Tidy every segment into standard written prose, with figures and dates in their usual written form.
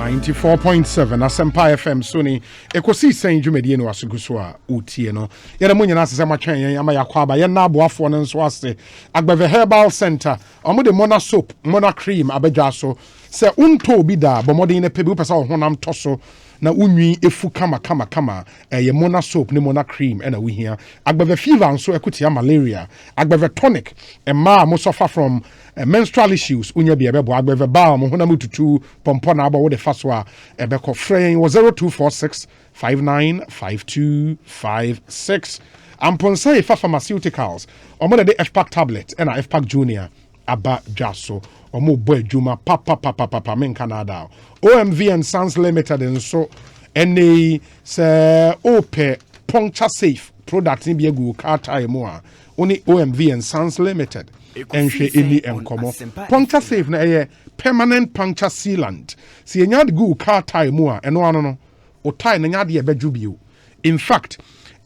94.7 Asempa FM Sony Ekosiisen dwumedie no asugu so a utie no ye na munyina asese matwen yen ama yakwaba ye na aboafo no nso ase Agbeve Herbal Center omo de Mona soap Mona cream abadwa so se unto obi da bomodin ne pebi pesa honam toso na unwi efu kama ye Mona soap ne Mona cream na we here Agbeve fever nso ekutia malaria Agbeve tonic ma mo suffer from menstrual issues unya bi ebebo Agbeve balm honam tutu pompo na aba wo de faso a ebeko frame was 0246 595256 Amponsa Ifa Pharmaceuticals omo de F-Pack tablet and F-Pack Junior aba jaso omo boy juma papa men Canada OMV and Sons Limited and so NA se ope puncture safe product ni bi egu car tire mo a oni OMV and Sons Limited enhwe eni enkomo puncture safe na permanent puncture sealant si enya de gu car tire mo a eno ano no o tire na nya de ebedwu bio. In fact,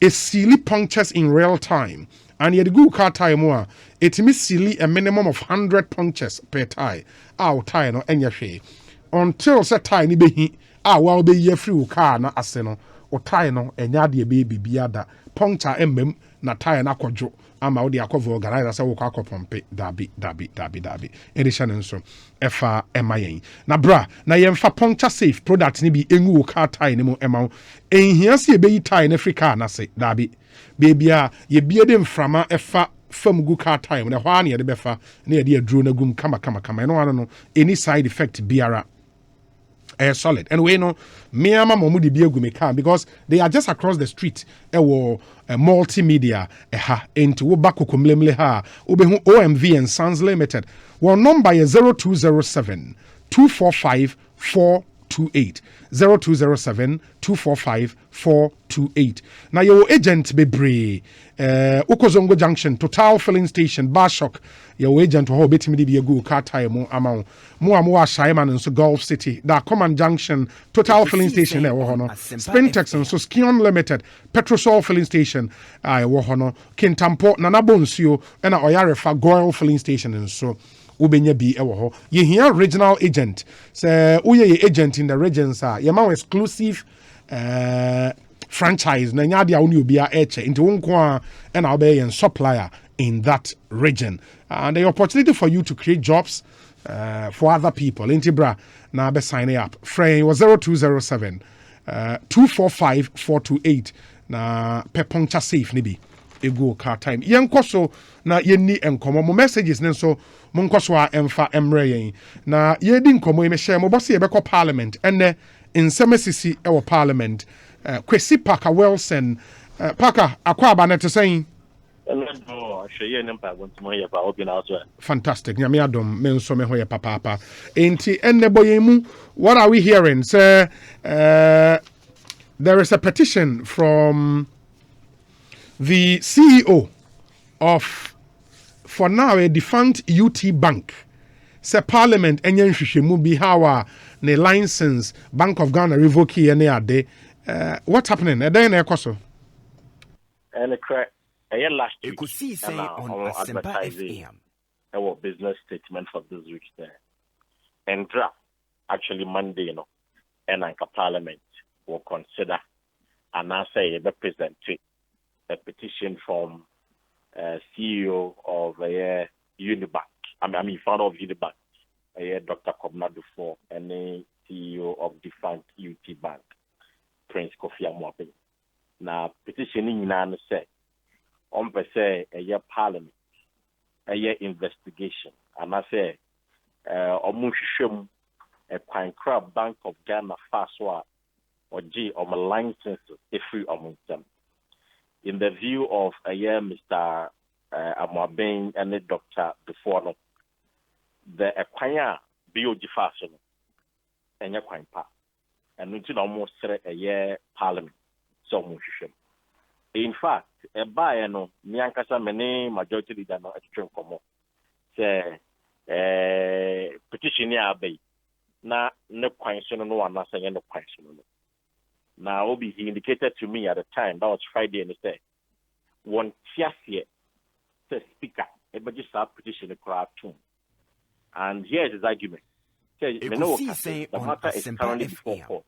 a sealy punctures in real time and yet go car tire more it means sealy a minimum of 100 punctures per tire our tire no enya hwe until set tire ni behi wa be ye free car na ase no o tire no enya de be bibia da puncture emmem na tire na kwadwo ama wo de akọ organizer se wo kwa akọ dabi edition nso efa emayen na bra na yemfa puncture safe product ni bi engu wo car tire ni mo ema enhia se be yi tire na Africa na se dabi bebia ye bie de mframa efa fam gu car tire na hwa na ye de befa na ye de aduro na gum kama no ano no any side effect biara solid. And we know me ama momu di biegu me car because they are just across the street. Multimedia into wo back kumlemle ha obehu OMV and Sons Limited. One number is 0207 245 428 0207 245 428. Now your agent bebre Ukozongo Junction Total Filling Station Barshok your agent ho betimi di biegu car tire mo amount mo Shaiman and so Gulf City that Common Junction Total Filling Station e wo hono Spintex and so Skion Limited Petrosol Filling Station wo hono Kintampo Nanabonsio and Oyarefa Goil Filling Station and so ubenya bi ewo ho ye here regional agent say uye agent in the regions ye ma exclusive franchise na nya dia oni obi a eche into wonko a na obey and supplier in that region and the opportunity for you to create jobs for other people intibra na be sign up frame was 0207 245 428 na peponcha safe ni bi ego car time yenkoso na yenni enkomo mo messages ne so mo nkoso a emfa emre yen na yedi nkomo ye share mo boss ye beko parliament enne insemesisi e wo parliament Kwesi Parker Wilson Parker akwa aba na te saying fantastic nyame adom me nso me hoye papa enti enne boyemu what are we hearing sir there is a petition from the CEO of for now a defunct UT Bank say parliament enye nhwehwemu bi hawa ne license Bank of Ghana revoke ene ade what's happening then ekoso and last week Ekosiisen on Asempa FM our business statement for this week there and draft actually Monday and parliament will consider and I say represent a petition from CEO of Unibank. I mean, founder of Unibank, Dr. Kobnadu for and the CEO of defunct UT Bank, Prince Kofi Amwabe. Now, petitioning in say, on per se, parliament, investigation, and I say, Omushum, a Pine Crab Bank of Ghana Faswa, or G, or my licenses, if free among them. In the view of Mr. Amwabe and the doctor before the acquire BOG fashion and your quine pa and we almost a year parliament so much. In fact, a buyer no Miankasa many majority leader no extreme como say petition ya bay na no question no one saying no question. Now, he indicated to me at the time, that was Friday, and he said, one tiasie, the speaker, a just petition a crowd too. And here's his argument. The matter is currently before court.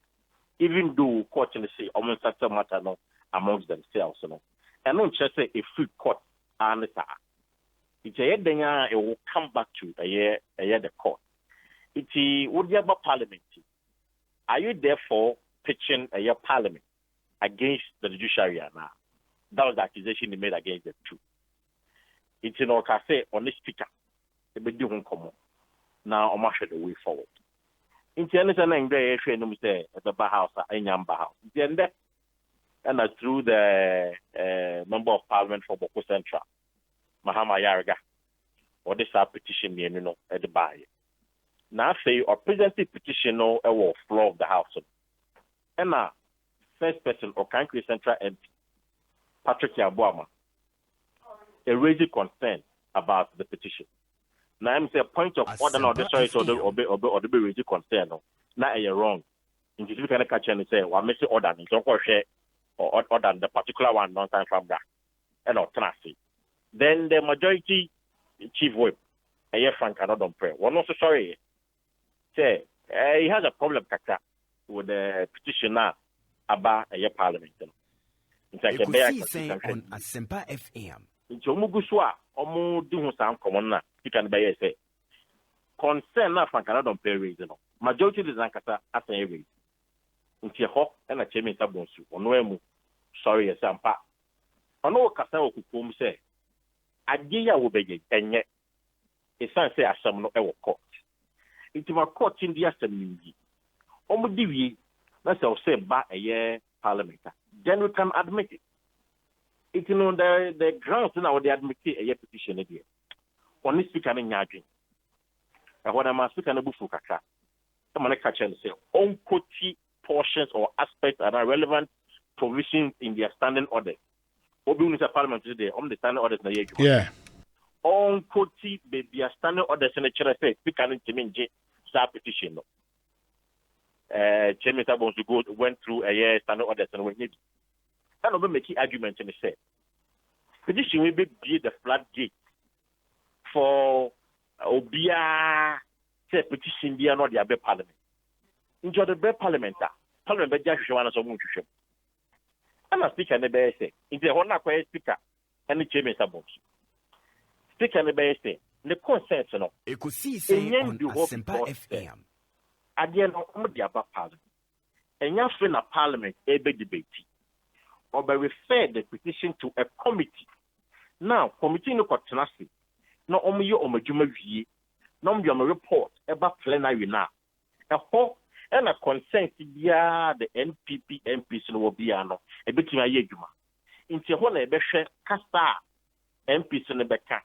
Even though court say almost such a matter no amongst themselves, and not just say a free court answer. It's a year it will come back to a year the court. It's would you about parliament? Are you therefore pitching a year parliament against the judiciary now? That was the accusation they made against them too. It's in our say on the speaker. They be doing come on. Now I'm sure the way forward. In the end, at the House, Nyamba House. And through the member of parliament for Boko Central, Mahama Yaraga, or this petition, at the Bay. Now, say, or presently petition no floor of the House. And now, first person or country Central MP, Patrick Yabuama, raised concern about the petition. Now I'm saying point of order now. This sorry to the be raised concern. Now you're wrong. In this kind of catch and say, "Well, missing order. Don't share or order the particular one non time from that." And not trust. Then the majority chief whip, a year Frank cannot don't pray. One also sorry. Say he has a problem kaka with the petitioner about a year parliament. In fact, Ekosiisen on Asempa FM. In Chomuguswa, Omo do some common na. You can buy say concern na Frank cannot don't pay reason. Majority is Zankata as a reason. In Tiaho and a chairman Sabonsu, or no sorry, a sampa. On all Casa Kukum say, Adia will be and yet a son say as some no ever court. It's my court in the assembly. Omo divi, that's all say by a year parliament. Then we can admit it. It's the grounds now they admit a year petition again. On this speaker in Yadin. And what I'm speaking about Fukaka, I'm going to catch and say, on quote portions or aspects that are relevant provisions in their standing order. Obi is a parliament today, on the standing orders. Yeah. On quote, their standing orders in the chair say, speaker in Timinji, start petition. Chairman Sabonsu went through a year standing orders and when needed. And over making arguments in the say, petition will be the floodgate for Obia petition be not the parliament. Enjoy the parliament. Parliament just show us a moon to show. I'm a speaker and the bear say, in the Honor speaker and the chairman Sabonsu. Speaker and the bear say, the consent no. Ekosiisen on Asempa FM. At the end of the upper parliament. And you friend a parliament a debate. Or by refer the petition to a committee. Now, committee no tenacity. No only you or Majuma V, no your report about plenary now. A whole and a consent via the NPP MPs no will be a bit my yeguma. Into one a beshe casta MPs in the becca.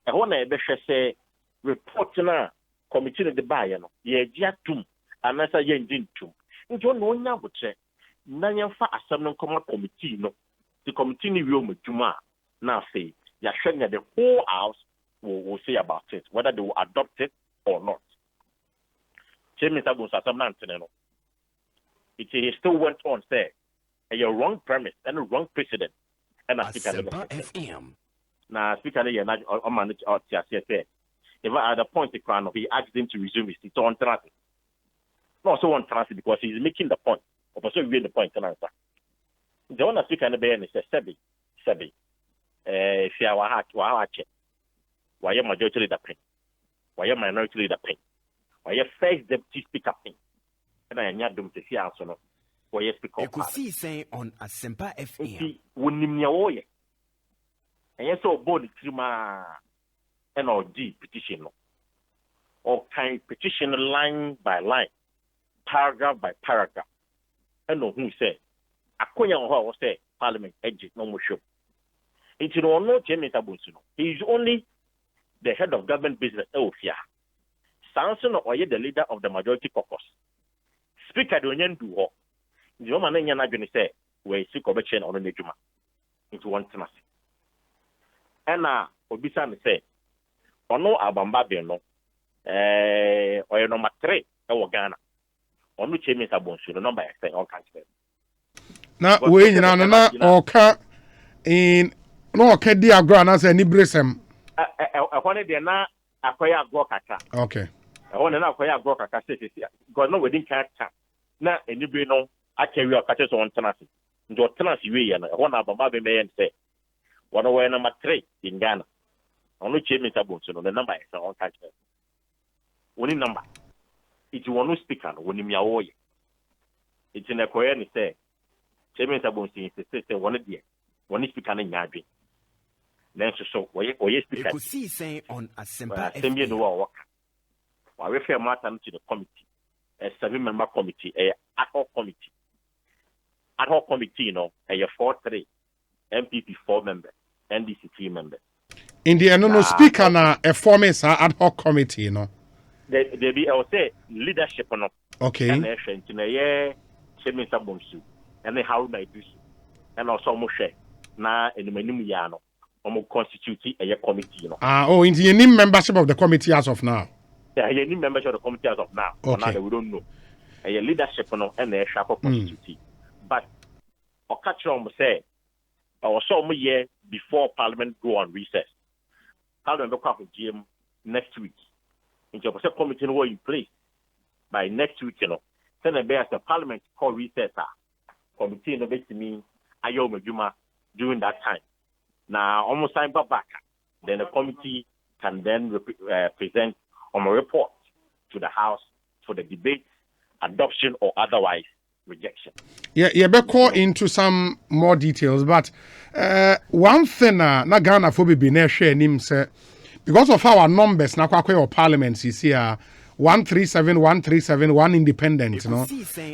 A one a beshe say report na committee the buyer no. Ye tum and as a yen tum. Into one now would say. Nanya fa assembly committee no. The committee ni will Majuma now say ya showing the whole house will say about it, whether they will adopt it or not. Chairman Sabonsu no. It still went on say a wrong premise and a wrong precedent. And I speak FM. Now speaker on manage out here say if at the point the crown he asked him to resume his seat on transit. Not so on transit because he's making the point. Or so we the point and answer. The one speaker and the bayan is Sebi. If you are check. Why are majority leader pen? Why are minority leader pen? Why are first deputy speaker pen? And I am not doing to see answer no. Why are speaker? Ekosiisen on Asempa FM. When you know ye. And yes, so body trima NOD petition no. Or kind petition line by line, paragraph by paragraph. I know who say. Akoya who say parliament edge no more show. It's no Chairman Sabonsu. He is only the head of government business. Oh, yeah. Samson or the leader of the majority caucus. Speaker Donyan Duho. The woman in Yanaguni say, where sick of a chain on the Juma. Into one tenacity. And Obisan say, or no Abambabe no. Or number 3, or Ghana. Or no Chairman Sabonsu, the number I say, all kinds of. Now, we or cat in no Kedia Grana and Nibrisem. I wanted the na acquire go kata. Okay. I want to know where I broke a cassette because no wedding can't tap. Now, and you be no, I carry your catches on tenancy. Your tenancy way and one of my may and say, what away number 3 in Ghana. Only Chairman Sabon, so the number is on catch. Only number. It's one who speak on when you are it's in a Korean say, Chairman Sabon is the sister one year. One is speaking in Yadri. Then so, or yes, Ekosiisen on Asempa FM. Work. I refer matter to the committee, a 7-member committee, a ad hoc committee. Ad hoc committee, you know, a 4-3, MPP 4 members, NDC 3 members. In the no speaker na a former ad hoc committee, you know. They be, I would say, leadership, no. Okay. And a Chairman Sabonsu, and then how may do so. And also Moshe, na in the Menimiano, constitute a committee, you know. In the name membership of the committee as of now. Yeah, any membership of the committee as of now. Okay. Now we don't know. A leadership, no, and a sharp constitute. But, or catch on say, or some year before Parliament go on recess. Parliament will come with GM next week. In the committee will in place by next week, you know. Then the Parliament call recess. Committee in the best to me, Ayoma Juma during that time. Now, almost time back, then the committee can then present on a report to the House for the debate, adoption, or otherwise rejection. Yeah, but call into some more details. But one thing, na Ghana for be near share him say because of our numbers, na kwa or parliament is here 137, 137, 1 independent, you know.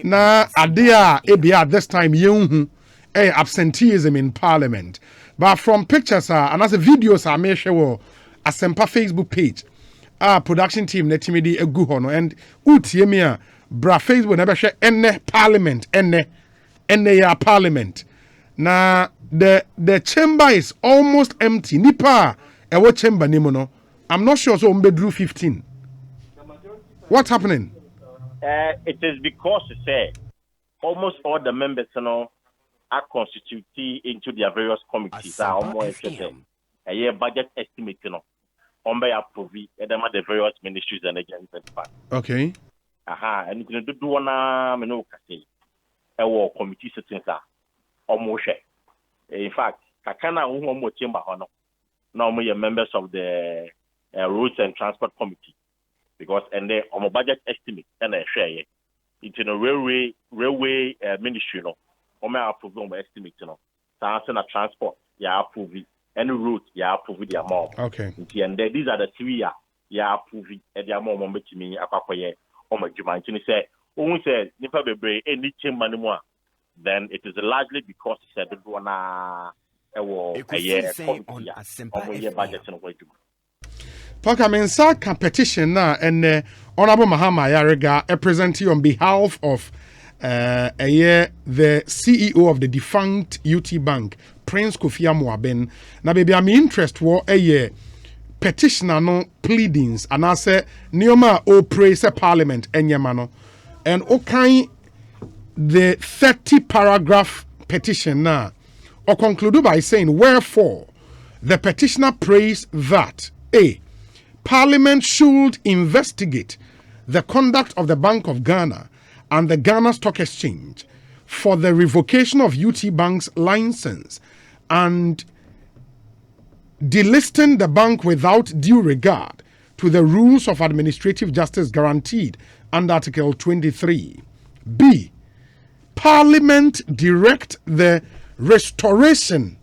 Na adia ebia this time yehu absenteeism in parliament. But from pictures and as videos I may show Asempa Facebook page. Production team netimidi egu hono and utiemia bra Facebook never share ene parliament ene ya parliament. Na the chamber is almost empty. Nipa ewo chamber ni no. I'm not sure so umbedru 15. What's happening? It is because almost all the members, you know, are constituted into their various committees. Are almost a year budget estimate, you know, on by approve the various ministries and agencies. Okay. And you can do one, a committee sittings are almost. In fact, Kakana Umo Chamber Hono, normally members of the Roads and Transport Committee, because and they on a budget estimate and a share it in a railway ministry, no, or may approve on estimate, you know, Tansen transport, approve it, any route, approve the amount. Okay. And these are the 3 approve it, and the amount of me, or my Juman, say, only say, Nipa Bebre, any chamber anymore. Then it is largely because he said one a year budget and way to go. Paka competition na and Honorable Mahama Yarega presenting on behalf of the CEO of the defunct UT Bank, Prince Kofi Amoaben. Na baby I'm interest wo petitioner no pleadings and I say nioma o praise parliament enyama and okay the 30 paragraph petition now or conclude by saying wherefore the petitioner prays that A, Parliament should investigate the conduct of the Bank of Ghana and the Ghana Stock Exchange for the revocation of UT Bank's license and delisting the bank without due regard to the rules of administrative justice guaranteed under Article 23. B, Parliament direct the restoration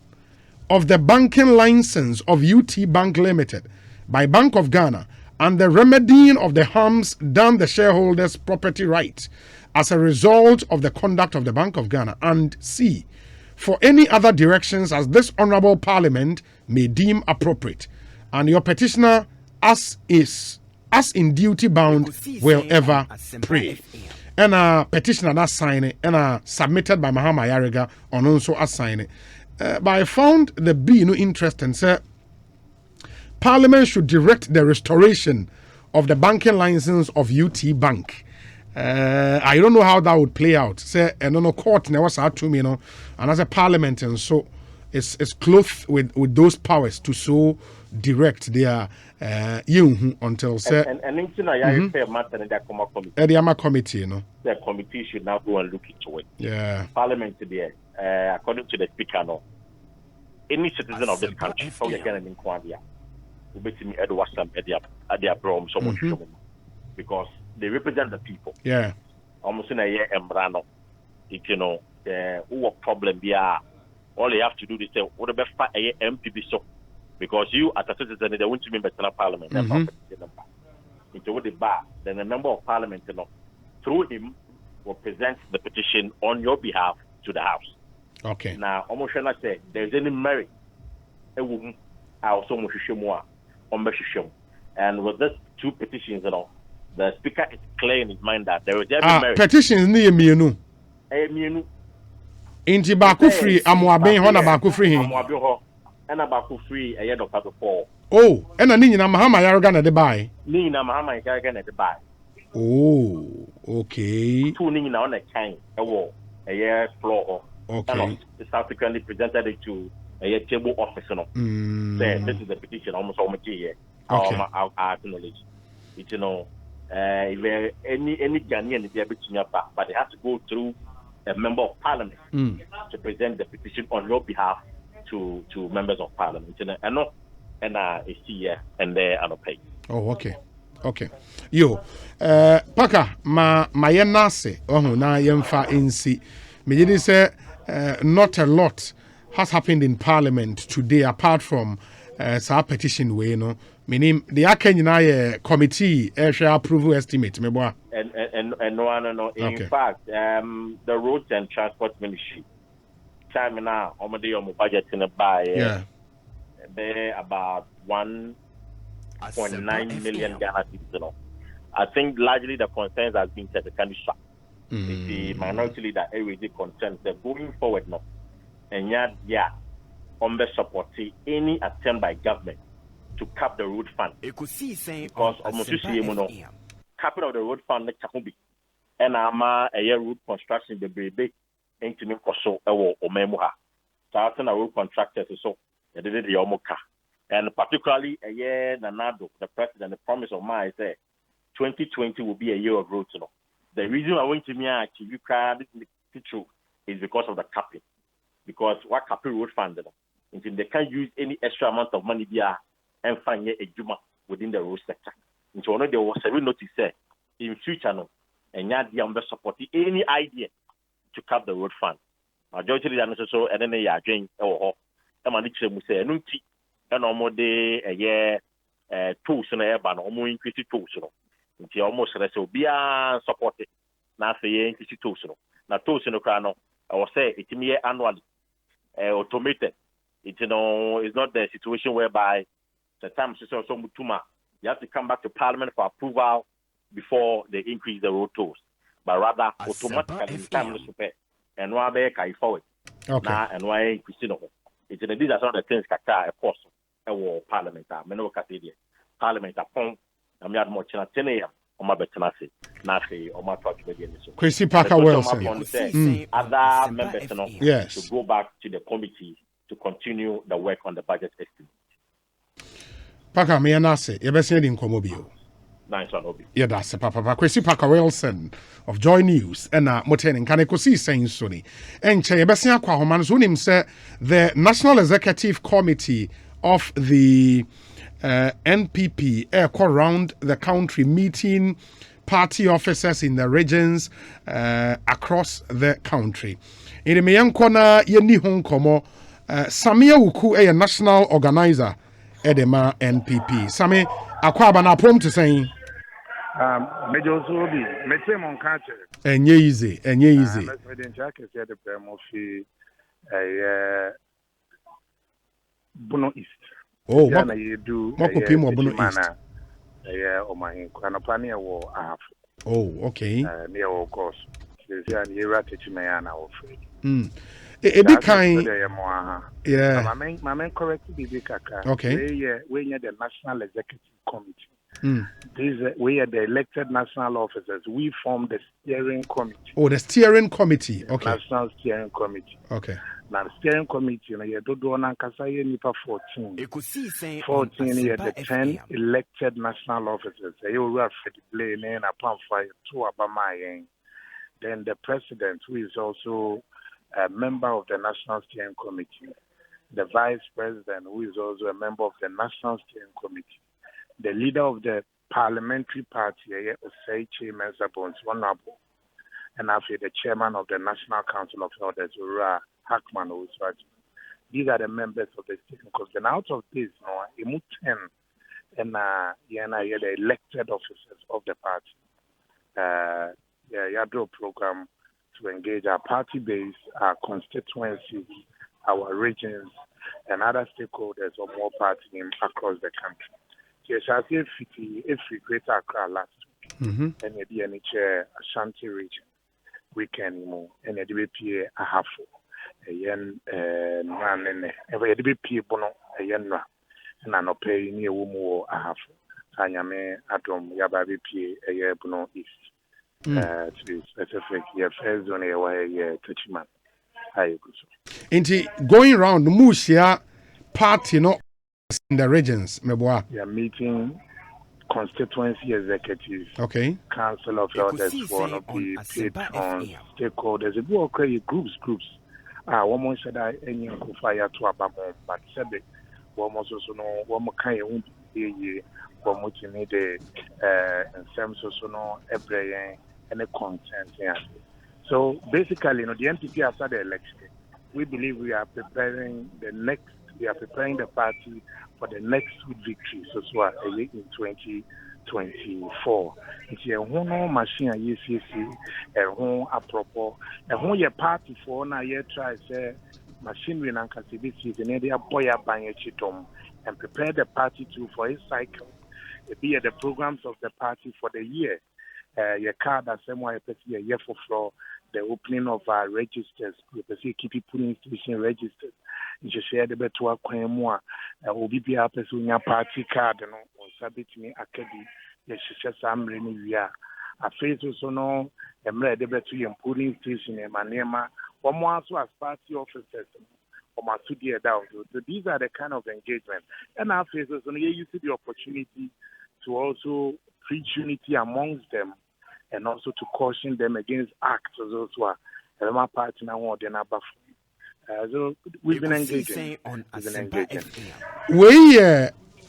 of the banking license of UT Bank Limited by Bank of Ghana and the remedying of the harms done the shareholders' property rights as a result of the conduct of the Bank of Ghana. And C, for any other directions as this Honourable Parliament may deem appropriate. And your petitioner, as in duty bound, will ever pray. And a petitioner that signed it and submitted by Mahama Yarega on also assign it. But I found the B no interest and said Parliament should direct the restoration of the banking license of UT Bank. I don't know how that would play out. Say, and no court never saw to me, and as a Parliament and so is clothed with those powers to so direct their until say and in I say matter in that committee. The committee, The committee should now go and look into it. Yeah. Parliament there, according to the speaker, no, any citizen of this country, how you get an inquiry, will be to me at their problem, someone because they represent the people. Yeah. Almost in a year, Embrano, what problem they are. All you have to do is say, what about a MPB so? Because you, as a citizen, they want to be in the Parliament. That's not the number. Into the bar, then a member of Parliament, through him, will present the petition on your behalf to the House. Okay. Now, almost I say, there's any merit, a woman, I also want to more on and with these two petitions, the Speaker is clear in his mind that there is every merit. Petitions near me, Inti baku free amwaben ho na baku free hin. Amwaben ho na baku free e Dr. Before. Oh, na ni nyina mahama yaroga na de bai. Ni nyina mahama yaroga na de bai. Oh, okay. Two ni nyina on a kind e wo e floor ho. Okay. The subsequently presented it to a table office Say this is the petition almost here. Okay. I'll acknowledge. It's if any Ghanaian be able to but they have to go through a member of Parliament to present the petition on your behalf to members of Parliament. And I see here and there and pay. Oh, okay. Okay. Yo, Paka, my yenase, na yemfa insi. Me say not a lot has happened in Parliament today apart from our petition way, meaning the Akenya committee shall approval estimate, me boy. And no. In fact, the Roads and Transport Ministry, time now, on my budget in a buy, they're about 1.9 million Ghana cedis. I think largely the concerns has been that the country shop. The minority leader already concerns that going forward now, and on the support any attempt by government to cap the road fund. Ekosiisen because almost capping of the road fund like Chakubi and a road construction the baby into me so or memoha. Starting a road contractors so they did the Omoka. And particularly a year Nanado, the president, the promise of mine is that 2020 will be a year of roads. The reason I went to me actually this true is because of the capping. Because what capping road fund they can't use any extra amount of money there and find a juma within the road sector. And so there was a real notice in future and the support any idea to cap the road fund. Majority so and then they are doing and say and almost a year tools in the ban almost increase tools until almost be supported. Now say increase tools now tools in the crown I will say it's me annually automated. It's not the situation whereby the time you have to come back to Parliament for approval before they increase the road tolls, but rather automatically in time to pay and why they carry forward. Okay. Now and why increase these are some of the things that of course Parliament are many Parliament upon I'm not much on 10 a.m. on my betanasi. Nafi or my talk with the Chrissy Parker Wilson. Other members yes. to go back to the committee to continue the work on the budget estimate. Paka me anase yebese din komobio. Nice one obi. Yeah, that's Papa Chrissy Parker Wilson of Joy News and Moten kan Ekosiisen so ni. Enche yebese akwa homan so nim say the National Executive Committee of the NPP around the country meeting party officers in the regions across the country. In the meyankona yeni honkomo Samia Wuku a national organizer Edema NPP. Sami akwaba na prom to saying Major Zobi, Metemon Catcher. Enye easy. President Jack is the Premofi Bono East. Oh, what you do? Bono East. Oh my, Canopania war half. Oh, okay. Near of course. There's an era teaching me an hour free. A big kind. Yeah. My main correct be kaka. Okay. We the National Executive Committee We are the elected national officers. We form the steering committee. Oh, the steering committee. Okay. National steering committee. Okay. Now, the steering committee, you do not 14. 14 is the 10 elected national officers. You will have to play in a pamphlet to Abama. Then the president, who is also a member of the national steering committee. The vice president, who is also a member of the national steering committee. The leader of the parliamentary party, Chairman Sabons, Honorable, and after the chairman of the National Council of Elders, Hackman. These are the members of the steering committee. And out of this, 10 and the elected officers of the party. Yadro program to engage our party base, our constituencies, our regions, and other stakeholders of more parties across the country. Yes, I say if we create Accra last week, and the NHA Ashanti region, weekend more, and the DBPA a half, a yen, and every DBPA bono, a yen, and an opay near Wumo a half, Anyame Adom Yababi a year bono east. To be specific, first zone a touchman. Inti going around the Musia party, in the regions, Meboa. We are meeting constituency executives, okay, council of elders, one of the patrons, stakeholders. If we all create groups. One more said I any fire to Abamo, but said it. One more so no, one more kind of ye, one more to need and some so no every any content. Yeah. So basically, the NPP after the election, we believe we are preparing the party for the next victory. So in 2024. It's a one machine at UCC, a home apropos, a home your party for na year try say machinery and capacity in area boy buying chitom and prepare the party for a cycle. Be at the programs of the party for the year. Your card as someone a year for floor. The opening of our registers, we keep putting station registers. You should share the better work more. OBP person your party card and on Sabbath me academy. Yes, some rainy we are. A face also no, I'm ready to putting station in Manema. One more as party officers or my 2 year down. So these are the kind of engagement. And our faces on you see the opportunity to also preach unity amongst them. And also to caution them against acts of those who are my party now they're not buffering. So we've been engaging. We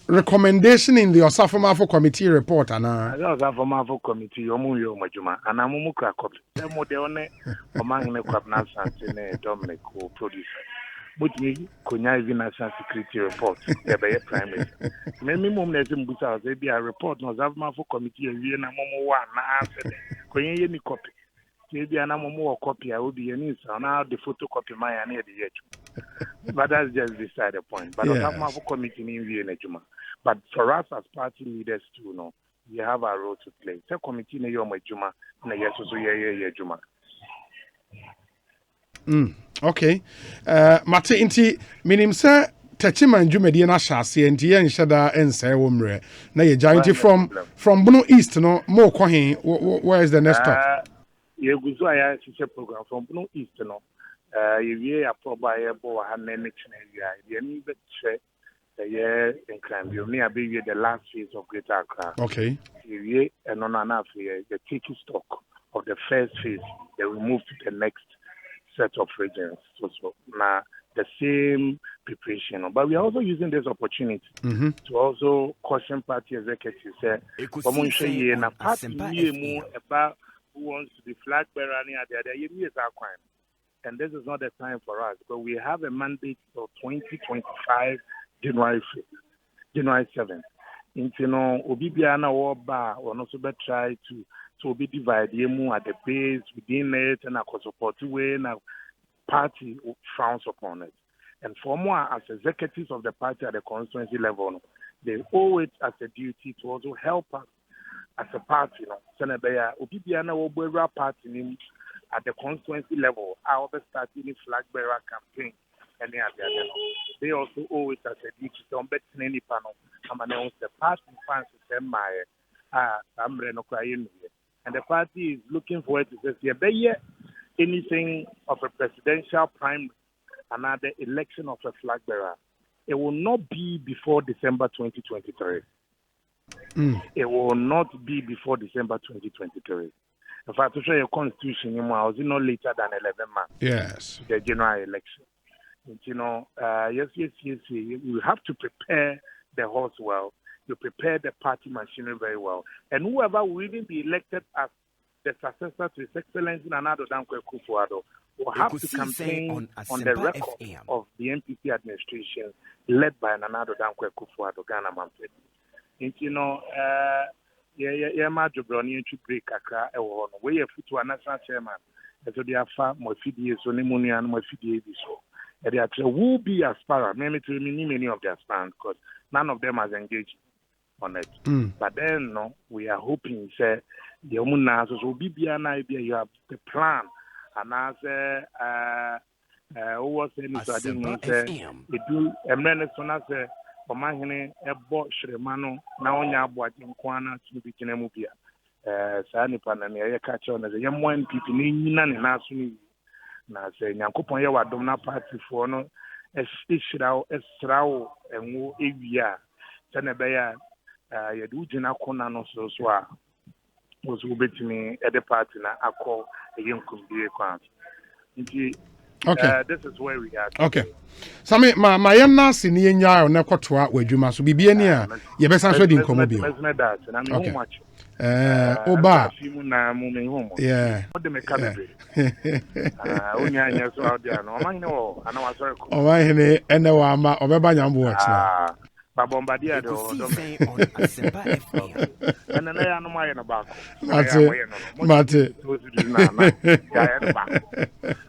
recommendation in the Osafomafo committee report, Anna. The Osafomafo committee, Yomuyo Majuma, and Amumuka copy. The Modeone, among the Quabnas and Dominic who produce. But me, Konya even national security report, the primary. Many moments in Busa, they be a report, no Zavmafo committee, and we are Momo one, answer. Konya any copy. Maybe an more copy, I will be an answer. Now the photocopy my near the edge. But that's just beside the point. But Zavmafo committee in Vienna. But for us as party leaders too, no, we have a role to play. The committee in your Juma, and yes, also Juma. Okay. Mate inti minim se Techiman Jumedi na shasi enti yen shada ense womre. Na ye giant from Bono East no more kwahin where is the next stop? Ye guzo aya sise program from Bono East no. Ye aproba ye bo ha na next area. Ye ni be che ye enkran bi me abi the last phase of Greater Accra. Okay. Ye eno na na afie the taking stock of the first phase. They will move to the next set of regions. So now the same preparation. But we are also using this opportunity to also caution party executives say about who wants to be flag bearer and this is not the time for us. But we have a mandate for 2025 January 7th. Obibiana or bar or also try to be divided at the base within it and a support way and party frowns upon it. And for more as executives of the party at the constituency level, they owe it as a duty to also help us as a party. Senator Obibiana will be a party at the constituency level. I will be starting the flag bearer campaign. And they also owe it as a duty to any panel the party fans say my and the party is looking forward to say anything of a presidential primary, another election of a flag bearer. It will not be before December 2023. It will not be before December 2023. In fact, to show your constitution, I was no later than 11 months. Yes. The general election. Yes. You have to prepare the horse well. You prepare the party machinery very well. And whoever will even be elected as the successor to His Excellency Nana-Addo Dankwa Akufo-Addo will have to campaign on the record of the NPP administration led by Nana-Addo Dankwa Akufo-Addo, Ghana Manfred. My Jobroni to break Accra, where you put to a national chairman, as they are far more FDA, so pneumonia and more FDA. And there will be aspirants, many of the aspirants, because none of them has engaged on it. But then, we are hoping, say, the Omuna, so be an idea, you have the plan, and as who was saying, so I didn't say, it do a minute, so I say, for my hene, a bot Shremano, now on your board in Kwana, to be Kinemubia. Sani Panania, catch on as a young one, people in Nan and Asuni. Now say, Yankupon Yawa Dona Party for no, a Shrao, and Wu Avia, Sanabaya, Yadujina Konano Soswa. Was to me at the party now. I call a young community account. Okay, this is where we are. Okay, so my young senior nyaya on nekotwa wadwuma so bibie ni a ye besa so di nkomo bi. Okay. Oba. Yeah. What the mechanic? Onya so out there no. Amahine ana wasore ko. Amahine ene wa ama obeba nyambo watch na. Ba bombardier do and then I know my back. Mate.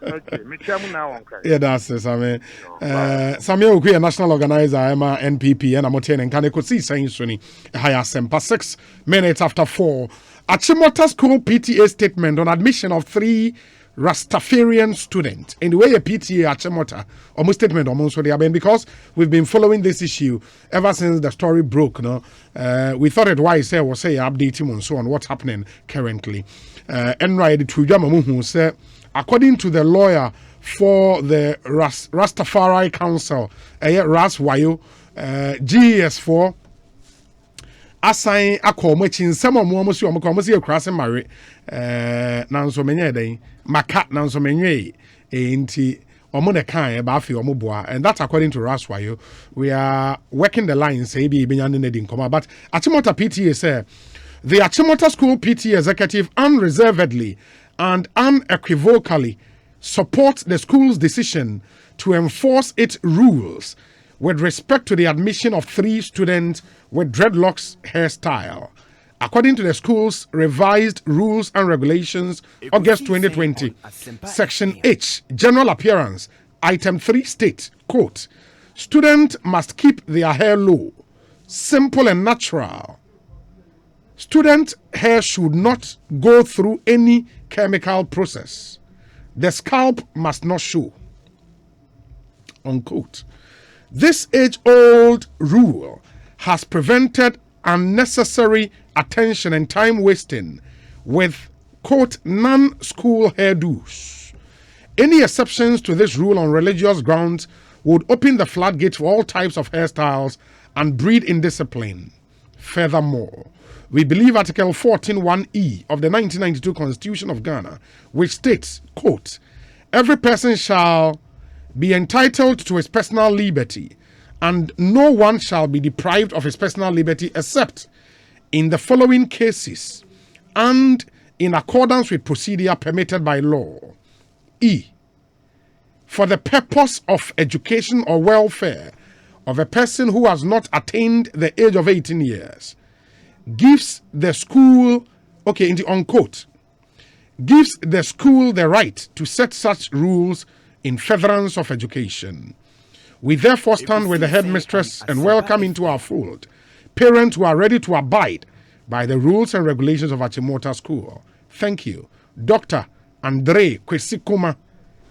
Okay, me chairman now. Yeah, that's it. I mean, Samuel Okwe, national organizer, Emma NPP, and Amoten and Ekosiisen Suni, higher Sempa 6 minutes after 4. Achimota School PTA statement on admission of 3 Rastafarian students. In the way a PTA Achimota, almost statement almost what they have been, because we've been following this issue ever since the story broke. No, we thought it wise was say updating on so on what's happening currently. According to the lawyer for the Rastafari Council, Ras Wayo, GES4. Assign a call much in some of Momosu Mokomosi across and marry Nanso Menye, Macat Nanso Menye, ain't Omonekai, Bafi Omobua, and that's according to Raswayo. We are working the lines, say, be beyond the Nedin Coma. But Achimota PTA said the Achimota School PTA executive unreservedly and unequivocally supports the school's decision to enforce its rules with respect to the admission of 3 students with dreadlocks hairstyle. According to the school's revised rules and regulations, August 2020, Section H, General Appearance, Item 3 states, quote, students must keep their hair low, simple and natural. Student hair should not go through any chemical process. The scalp must not show. Unquote. This age-old rule has prevented unnecessary attention and time wasting with, quote, non-school hairdos. Any exceptions to this rule on religious grounds would open the floodgates for all types of hairstyles and breed indiscipline. Furthermore, we believe Article 14(1)(e) of the 1992 Constitution of Ghana, which states, quote, every person shall be entitled to his personal liberty, and no one shall be deprived of his personal liberty except in the following cases and in accordance with procedure permitted by law. E. For the purpose of education or welfare of a person who has not attained the age of 18 years, gives the school, unquote, gives the school the right to set such rules in furtherance of education. We therefore stand with the headmistress and welcome into our fold parents who are ready to abide by the rules and regulations of Achimota School. Thank you. Dr. Andre Kwesikuma,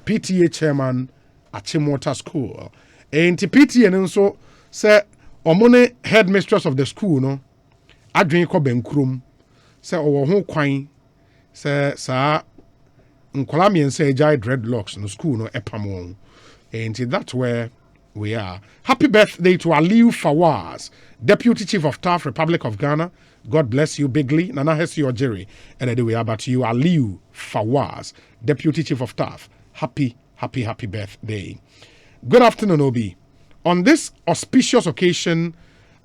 PTA Chairman, Achimota School. And PTA nso say omone headmistress of the school no adwen ko benkrum say owo ho kwan say sa nkola miensa ejai dreadlocks no school no epam won. And that's where we are. Happy birthday to Aliu Fawaz, Deputy Chief of Staff, Republic of Ghana. God bless you bigly. Nana Hesi Ojeri. And anyway, about you, Aliu Fawaz, Deputy Chief of Staff. Happy birthday. Good afternoon, Obi. On this auspicious occasion,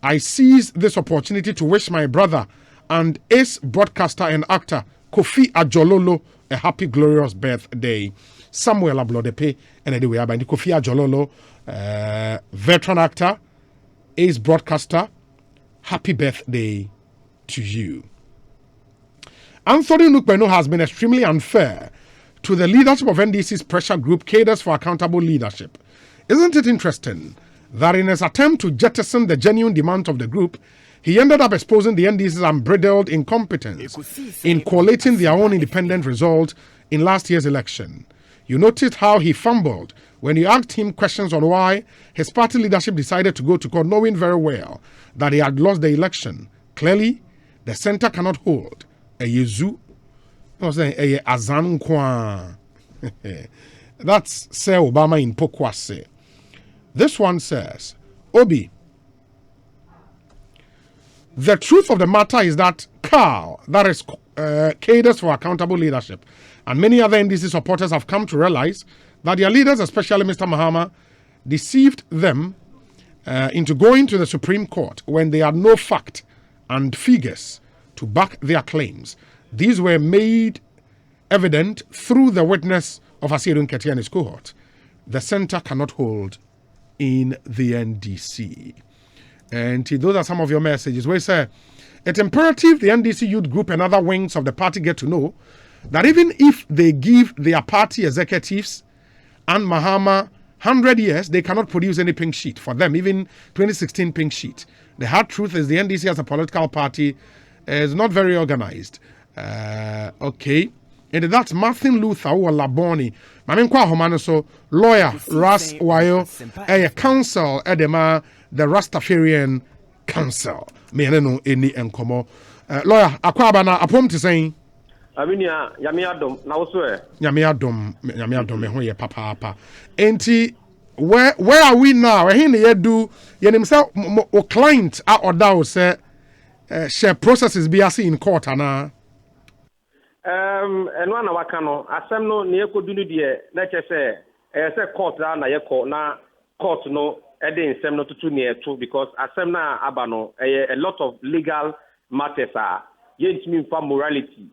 I seize this opportunity to wish my brother and ace broadcaster and actor Kofi Ajololo a happy, glorious birthday. Samuel Ablodepe, and anyway, about Kofi Ajololo, veteran actor, ace broadcaster. Happy birthday to you. Anthony Nukbeno has been extremely unfair to the leadership of NDC's pressure group, Cadres for Accountable Leadership. Isn't it interesting that in his attempt to jettison the genuine demand of the group, he ended up exposing the NDC's unbridled incompetence in collating their own independent result in last year's election? You noticed how he fumbled when you asked him questions on why his party leadership decided to go to court, knowing very well that he had lost the election. Clearly, the center cannot hold a Yezu. A Azan Kwa. That's Sir Obama in Pokwase. This one says, Obi, the truth of the matter is that Carl, that is Cadres for Accountable Leadership, and many other NDC supporters have come to realize that their leaders, especially Mr. Mahama, deceived them into going to the Supreme Court when they had no fact and figures to back their claims. These were made evident through the witness of Asiru Nketiah and his cohort. The center cannot hold in the NDC. And those are some of your messages. We say, it's imperative the NDC youth group and other wings of the party get to know that even if they give their party executives and Mahama 100 years, they cannot produce any pink sheet for them, even 2016 pink sheet. The hard truth is the NDC as a political party is not very organized. Okay. And that's Martin Luther or Laboni. Mamin kwa homano so lawyer Ras Wayo a council edema the Rastafarian council. Me no any enkomo. Lawyer akwaba na apom to saying Abinia Yami Adom na also Yami Adom me ho ye papa. Enti where are we now? He na do ye himself o client a order say share processes be as in court ana. And one of no asem no ne ekodunu de na che say court na ye na court no e dey nsem no tutu ne eto because asem na aba no a lot of legal matters are ye ntimi for morality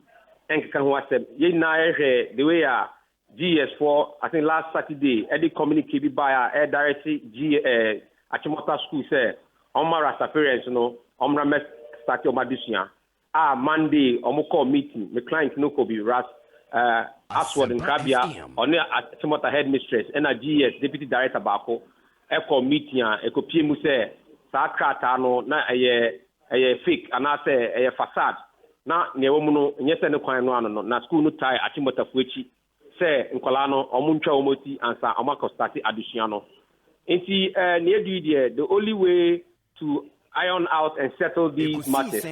enka ho asem ye na the way GS4 I think last Saturday e dey communicate bi by directly Achimota school say Omar Rastafarian no Omra me start your madisia Monday, call meeting. The client no could be Rasta, Aswad and Krabia, or near Achimota headmistress, and a GS deputy director Bako, Echo meeting, Echo PMU say, Sakratano, na a fake, and I say a facade. Now, Neomuno, yes, and the coin one, na school no tie, Achimota Fuchi, say, Ncolano, Omuncha Omoti, and Sa Amako Stati Adiciano. And see, near the only way to iron out and settle these matters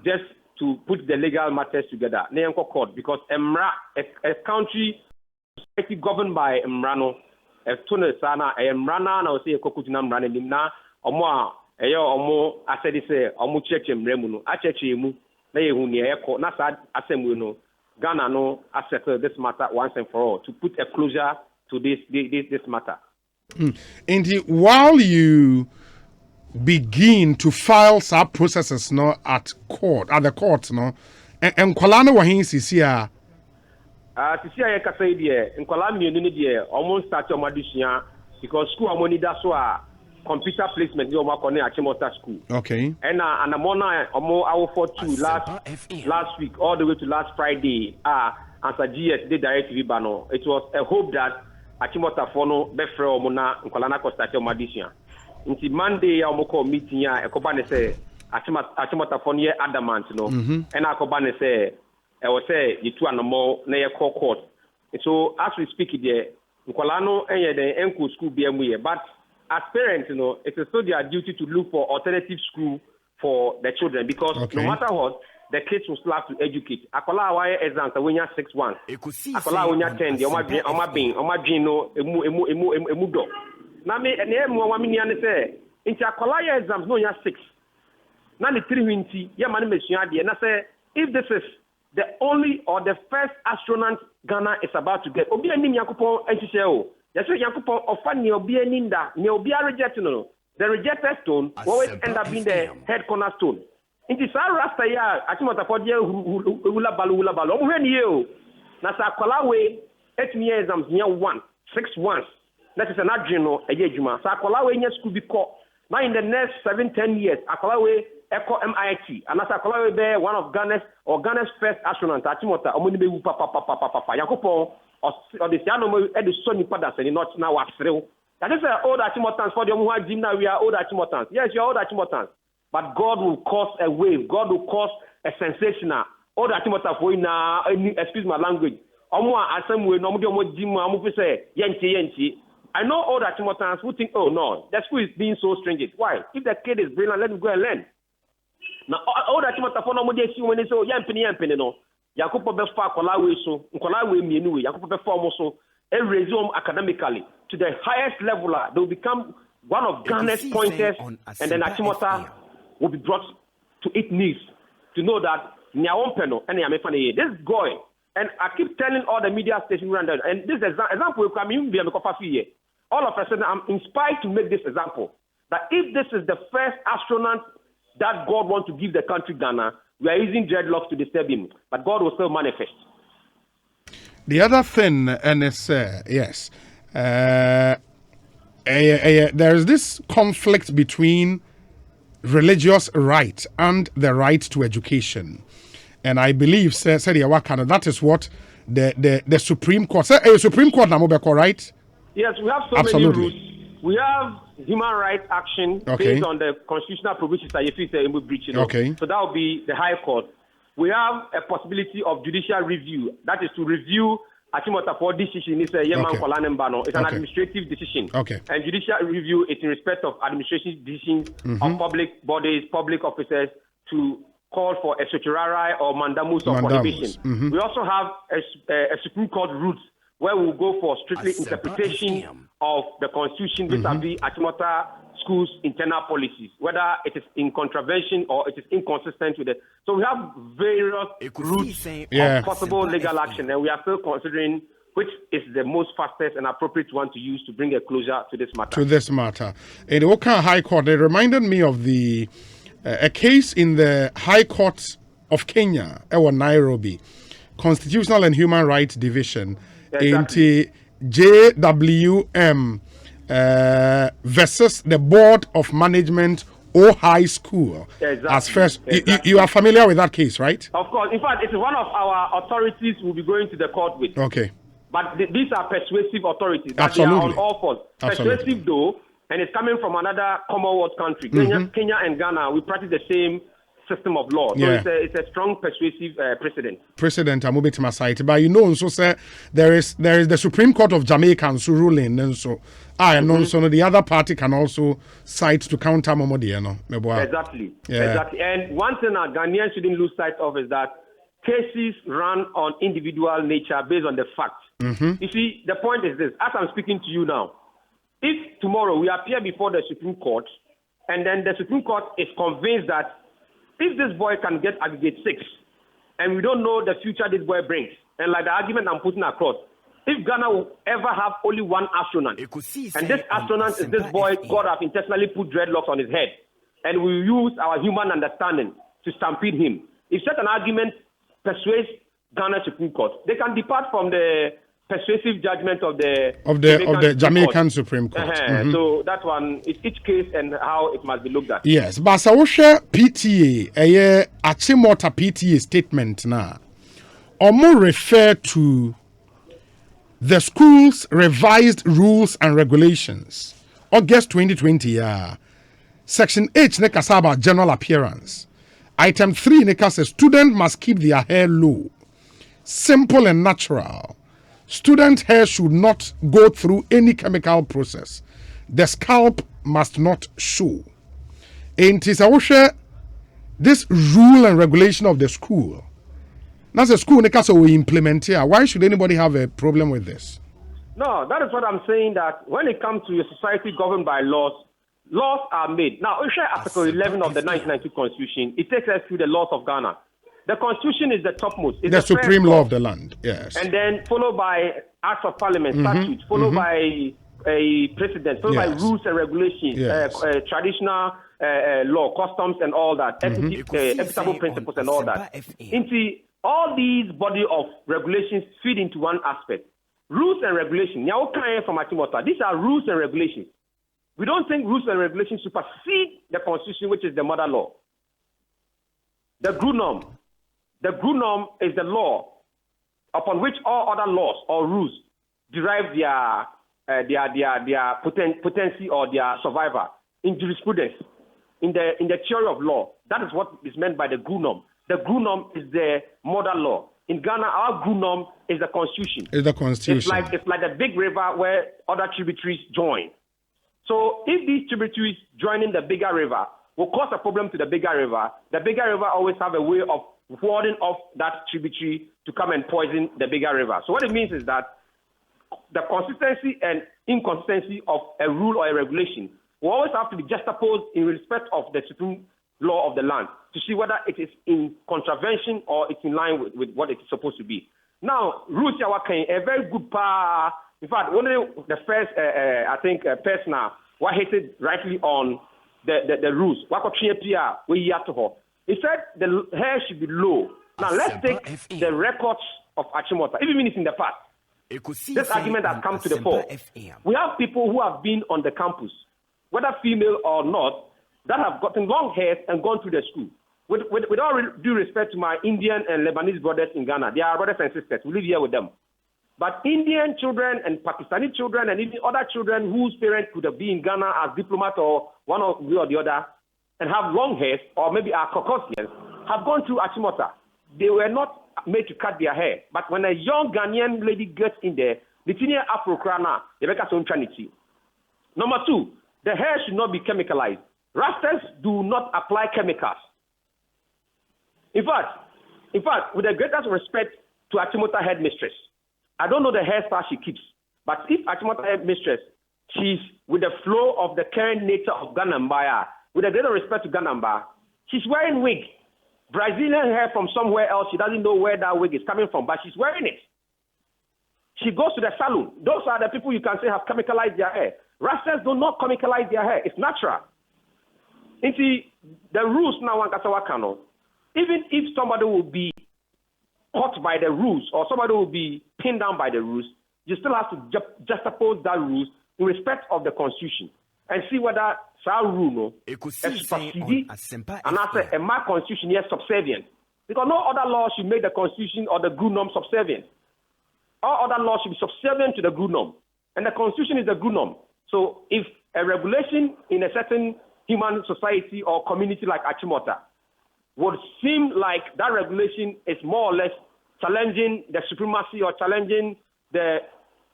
just to put the legal matters together. Neyanko court because a country society governed by Mrano, a tunnel sana, a Mrana, and I will say a cocutinam running na omo omo asedi say omo cheche mremuno acheche mu na yehu ne eko na sa asemu no Ghana no settle this matter once and for all to put a closure to this matter. And while you begin to file sub processes no at the court no and kwalana wa hin sisia sisia ye kasa die nkwala mienu ne die almost start your madusua because school amoni da so computer placement yo makone Achimota school. Okay. And anamona omo awo for 2 last week all the way to last Friday as a GS did direct vibano. It was a hope that Achimota fono befre omo na nkwala na ko start your madusua. Until Monday, I'm call meeting ya. Ekobane say Achimota phone ye adamant no. And Ekobane say I will say you two and more na ye court. So as we speak there, Nkolano enye the enku school BMU but as parents, it is still their duty to look for alternative school for the children because no matter what, the kids will still have to educate. Akola why exams when you 6 1. Akola when you 10, the emu do. Na me wa me ni say inti akola exams no you 6. Na ni 3 winti, ya mani mesua de na say if this is the only or the first astronaut Ghana is about to get. Obi anim Yakupon ehihye o. Yes, Yakupon ofa ne obi anim da, ne obi reject no. The rejected stone always end up being the head cornerstone. In the Rasta ya Achimota for the hula balu. Omo hwe ni o. Na sa kwala we 8 years exams near 1 6 1. That is an adreno ejuma. Sa kwala we nya school bi ko. Now in the next 7-10 years, akwala we Eco MIT, and as a color be one of Ghana's first astronauts, Achimota, Omuni Bewu Papa, Yakopo, or the Siano at the Sony Padas, and not now Astro. That is old Achimotans for the Mua Jimna, we are old Achimotans. Yes, you're old Achimotans. But God will cause a wave, God will cause a sensational. Old Achimota for now, excuse my language. Omwa Assembly, no more Jimma, Mufi say, Yenchi. I know all the Achimotans who think, oh no, the school is being so stringent. Why? If the kid is brilliant, let him go and learn. Now, all that Achimota for no more see when they say, Yampini, no. Yakupo Befa, Kolawe, so, Kolawe, Minu, Yakupo Befa, also, and resume academically to the highest level. They will become one of Ghana's pointers, and then Achimota will be brought to its knees to know that Nyawompeno and Yamefani, this boy. And I keep telling all the media stations around there, and this example will come in, all of a sudden I'm inspired to make this example, that if this is the first astronaut that God wants to give the country Ghana, we are using dreadlocks to disturb him, but God will still manifest. The other thing, and it's, yes, there is this conflict between religious right and the right to education. And I believe, that is what the Supreme Court, Supreme Court, right? Yes, we have so many rules. We have human rights action based on the constitutional provisions that you say in breach. Okay. So that will be the High Court. We have a possibility of judicial review. That is to review Achimota for decision. It's an administrative decision. Okay. And judicial review is in respect of administrative decisions of public bodies, public officers to call for a certiorari or mandamus of prohibition. We also have a Supreme Court route where we'll go for strictly interpretation of the Constitution vis-a-vis Achimota schools' internal policies, whether it is in contravention or it is inconsistent with it. So we have various routes of possible legal action, and we are still considering which is the most fastest and appropriate one to use to bring a closure to this matter. In the Oka High Court, it reminded me of a case in the High Court of Kenya, Nairobi, Constitutional and Human Rights Division, into JWM versus the Board of Management or High School. As first, you are familiar with that case, right? Of course. In fact, it's one of our authorities we'll be going to the court with. Okay. But these are persuasive authorities. Absolutely. They are on all fours. Persuasive though, and it's coming from another Commonwealth country. Kenya and Ghana, we practice the same system of law. So it's a strong persuasive precedent. I'm moving to my side. But so say there is the Supreme Court of Jamaica so ruling, and so the other party can also cite to counter Momodi. Exactly. And one thing our Ghanaians shouldn't lose sight of is that cases run on individual nature based on the facts. You see, the point is this: as I'm speaking to you now, if tomorrow we appear before the Supreme Court, and then the Supreme Court is convinced that if this boy can get aggregate 6, and we don't know the future this boy brings, and like the argument I'm putting across, if Ghana will ever have only one astronaut, and this astronaut is this boy, God have intentionally put dreadlocks on his head, and we use our human understanding to stampede him. If such an argument persuades Ghana Supreme Court, they can depart from the persuasive judgment of the Jamaican Supreme Court. So that one is each case and how it must be looked at. Yes, but Sawosha PTA, Achimota PTA statement now, or more refer to the school's revised rules and regulations. August 2020, Section H nekasaba general appearance. Item 3 nekas a student must keep their hair low, simple and natural. Student hair should not go through any chemical process. the scalp must not show. And this rule and regulation of the school. That's a school we implement here. Why should anybody have a problem with this? No, that is what I'm saying, that when it comes to a society governed by laws, laws are made. Now, if you Article 11 of the 1992 Constitution, it takes us through the laws of Ghana. The Constitution is the topmost. It's the supreme law of the land, yes. And then followed by Acts of Parliament, statutes, followed by a president, followed by rules and regulations, traditional law, customs and all that, equitable principles and all that. Into all these body of regulations feed into one aspect. Rules and regulations. From Achimota, these are rules and regulations. We don't think rules and regulations supersede the Constitution, which is the mother law. The GRUNOM. The GRUNOM is the law upon which all other laws or rules derive their potency or their survival in jurisprudence, in the theory of law. That is what is meant by the GRUNOM. The GRUNOM is the mother law. In Ghana, our GRUNOM is the Constitution. It's the Constitution. It's like the big river where other tributaries join. So if these tributaries joining the bigger river will cause a problem to the bigger river always have a way of warding off that tributary to come and poison the bigger river. So what it means is that the consistency and inconsistency of a rule or a regulation will always have to be juxtaposed in respect of the supreme law of the land to see whether it is in contravention or it's in line with what it's supposed to be. Now, rules are a very good part. In fact, one of the first, person who hated rightly on the rules. He said the hair should be low. Now, let's take the records of Achimota, even if it's in the past. This argument has come to the fore. We have people who have been on the campus, whether female or not, that have gotten long hairs and gone through the school. With all due respect to my Indian and Lebanese brothers in Ghana, they are brothers and sisters. We live here with them. But Indian children and Pakistani children and even other children whose parents could have been in Ghana as diplomats or one or the other and have long hairs or maybe are Caucasians have gone through Achimota. They were not made to cut their hair. But when a young Ghanaian lady gets in there, the senior Afro crana, they make us own trinity. Number two, the hair should not be chemicalized. Rastas do not apply chemicals. In fact, with the greatest respect to Achimota headmistress, I don't know the hairstyle she keeps, but if Achimota headmistress, she's with the flow of the current nature of Ganamba, with the greater respect to Ganamba, she's wearing wig. Brazilian hair from somewhere else, she doesn't know where that wig is coming from, but she's wearing it. She goes to the salon. Those are the people you can say have chemicalized their hair. Rastas do not chemicalize their hair. It's natural. You see, the rules now, even if somebody will be caught by the rules or somebody will be pinned down by the rules, you still have to juxtapose that rules in respect of the Constitution and see whether that rule is superseded and after a my Constitution is subservient. Because no other law should make the Constitution or the GRUNOM subservient. All other laws should be subservient to the GRUNOM. And the Constitution is the GRUNOM. So if a regulation in a certain human society or community like Achimota would seem like that regulation is more or less challenging the supremacy or challenging the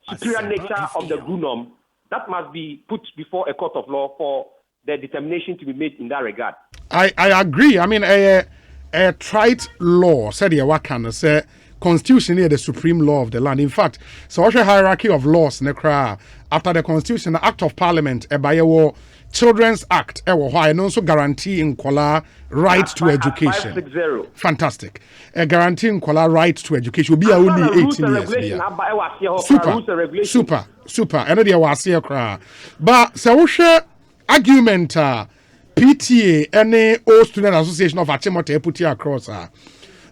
superior nature of the GRUNOM, that must be put before a court of law for the determination to be made in that regard. I agree. I mean, a trite law said here what can say Constitution is the supreme law of the land. In fact, so what's a hierarchy of laws after the Constitution, the Act of Parliament, Children's Act, and also guarantee in Kuala right to education. 560. Fantastic. A guarantee in Kuala right to education will be only 18 years. Super. I know they was here cry. But so what's argument PTA any old student association of Achimota put here across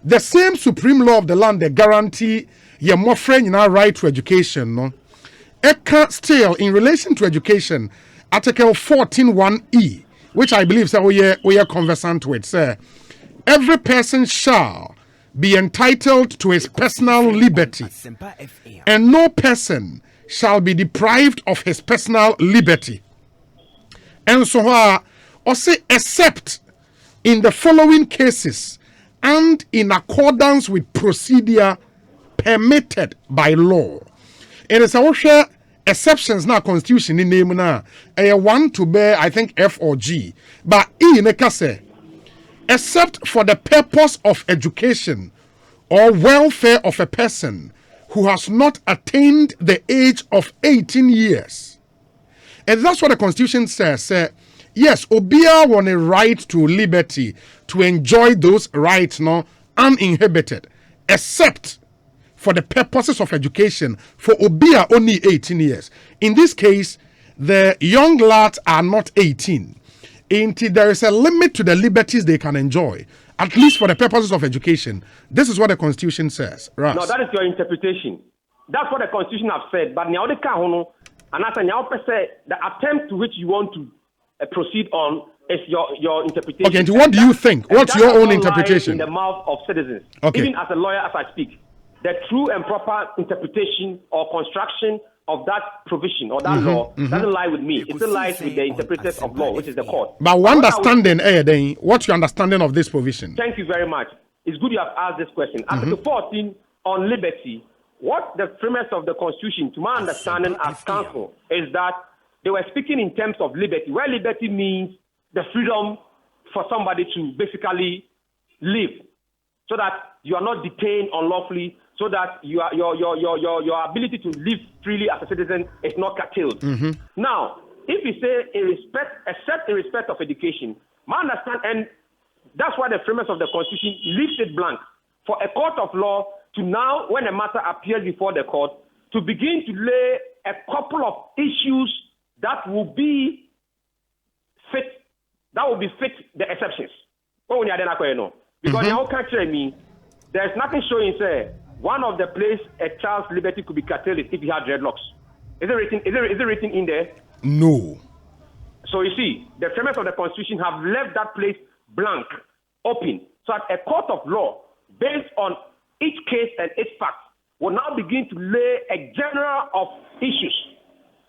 the same supreme law of the land, the guarantee your more friend in our right to education, no? It can still in relation to education. Article 14.1e, which I believe we are conversant with, say, every person shall be entitled to his personal liberty, and no person shall be deprived of his personal liberty. And so, also except in the following cases and in accordance with procedure permitted by law. It is also exceptions na constitution in name na one to bear I think F or G, but E neka say except for the purpose of education or welfare of a person who has not attained the age of 18 years. And that's what the Constitution says. Yes, Obia won a right to liberty to enjoy those rights no uninhibited, except for the purposes of education for Obia only 18 years. In this case, the young lads are not 18. Until there is a limit to the liberties they can enjoy, at least for the purposes of education. This is what the Constitution says. Right? No, that is your interpretation. That's what the Constitution has said. But now the attempt to which you want to proceed on is your interpretation. Okay, and what do you think? What's your own interpretation? In the mouth of citizens. Okay. Even as a lawyer, as I speak, the true and proper interpretation or construction of that provision or that law doesn't lie with me. It still lies with the interpreters of law, which is the court. But what's your understanding of this provision? Thank you very much. It's good you have asked this question. Article 14 on liberty, what the premise of the Constitution, to my understanding as counsel, is that they were speaking in terms of liberty, where liberty means the freedom for somebody to basically live, so that you are not detained unlawfully, so that your ability to live freely as a citizen is not curtailed. Now, if you say except in respect of education, my understanding, and that's why the premise of the Constitution leaves it blank for a court of law to now, when a matter appears before the court, to begin to lay a couple of issues that will be fit the exceptions. Because now can't tell me there's nothing showing say one of the place a child's liberty could be curtailed is if he had dreadlocks. Is it written in there? No. So you see, the premise of the Constitution have left that place blank, open, so that a court of law, based on each case and each fact, will now begin to lay a general of issues.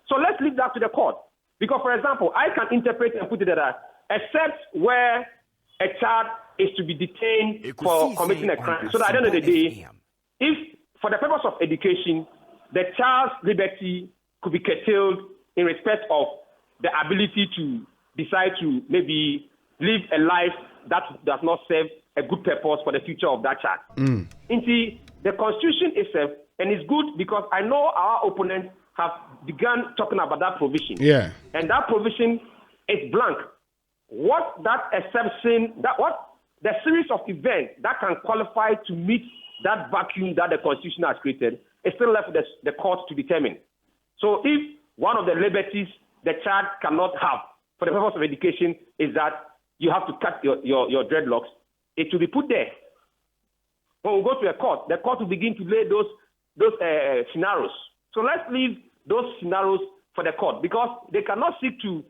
So let's leave that to the court. Because, for example, I can interpret and put it that except where a child is to be detained for committing a crime. So that at the end of the day, if for the purpose of education, the child's liberty could be curtailed in respect of the ability to decide to maybe live a life that does not serve a good purpose for the future of that child. Indeed, the Constitution itself, and it's good because I know our opponents have begun talking about that provision. Yeah. And that provision is blank. What that exception, the series of events that can qualify to meet that vacuum that the Constitution has created is still left with the court to determine. So if one of the liberties the child cannot have for the purpose of education is that you have to cut your dreadlocks, it will be put there. When we go to a court, the court will begin to lay those scenarios. So let's leave those scenarios for the court because they cannot seek to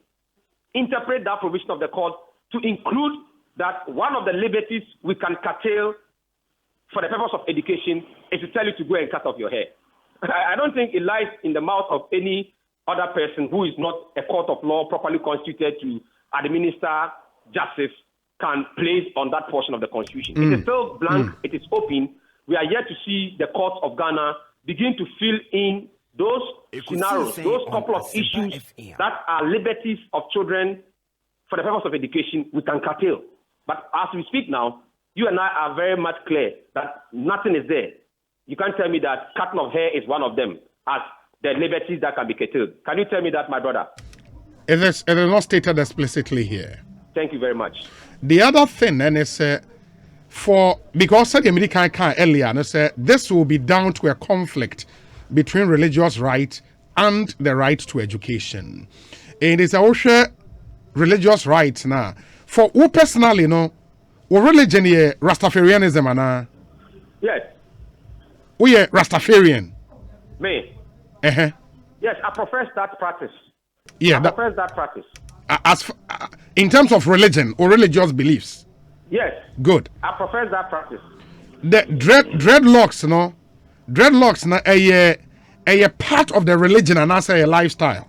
interpret that provision of the court to include that one of the liberties we can curtail for the purpose of education is to tell you to go and cut off your hair. I don't think it lies in the mouth of any other person who is not a court of law properly constituted to administer justice can place on that portion of the Constitution. It is still blank. It is open. We are yet to see the courts of Ghana begin to fill in those scenarios, those couple of issues that are liberties of children for the purpose of education we can curtail. But as we speak now, you and I are very much clear that nothing is there. You can't tell me that cutting of hair is one of them as the liberties that can be curtailed. Can you tell me that, my brother? It is not stated explicitly here. Thank you very much. The other thing, and it's because the American earlier, and this will be down to a conflict between religious right and the right to education. And it's also religious rights now. For you personally, you know, what religion is Rastafarianism, Anna? Yes. We are Rastafarian. Me? Uh-huh. Yes, I profess that practice. Yeah, I profess that practice. In terms of religion or religious beliefs? Yes. Good. I profess that practice. The dreadlocks, you know, a part of the religion and also a lifestyle.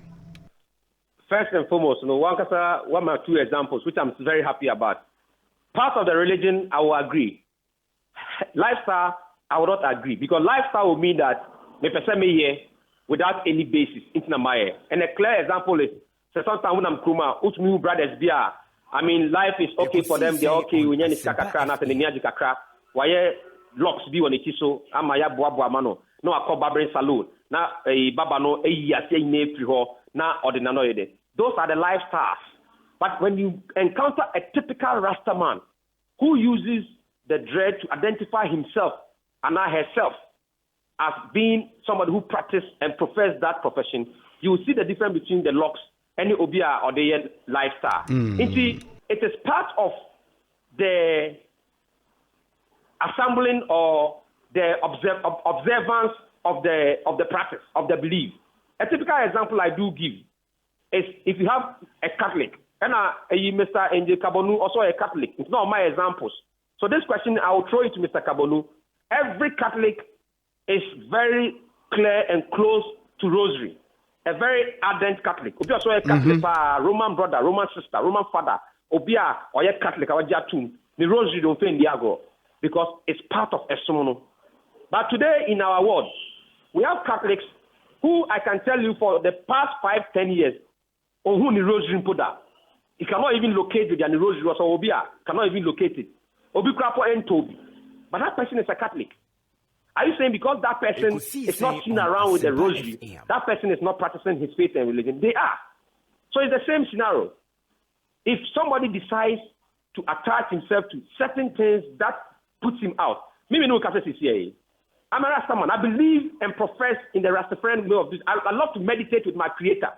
First and foremost, you know, one of my two examples, which I'm very happy about. Part of the religion, I will agree. Lifestyle, I will not agree. Because lifestyle will mean that, me person me here, without any basis. And a clear example is sometimes when I'm Kuma, Utmu brothers beer. I mean, life is okay for them. They're okay. We need to kakra, nothing. They need to kakra. Why locks be on it? So Amaya Boa mano. No, I call Barbara Salute. Now a Babano a year say name now ordinary. Those are the lifestyles. But when you encounter a typical Rasta man who uses the dread to identify himself and herself as being somebody who practices and professes that profession, you will see the difference between the locks and the Obia or the lifestyle. It is part of the assembling or the observance of the practice, of the belief. A typical example I do give is if you have a Catholic, and Mr. N.J. Kabonu also a Catholic. It's not my examples. So this question, I will throw it to Mr. Kabonu. Every Catholic is very clear and close to rosary. A very ardent Catholic. Obi also a Catholic, Roman brother, Roman sister, Roman father. Obia or a Catholic, our Jatum. The rosary don't pay in Diago because it's part of Esomono. But today in our world, we have Catholics who I can tell you for the past 5-10 years, or who the rosary put that. He cannot even locate the rosary or Obia cannot even locate it. Obi Krapo and Toby. But that person is a Catholic. Are you saying because that person is not seen around with the rosary, that person is not practicing his faith and religion? They are. So it's the same scenario. If somebody decides to attach himself to certain things that puts him out, maybe no Catholic is here. I'm a Rastaman. I believe and profess in the Rastafarian way of this. I love to meditate with my Creator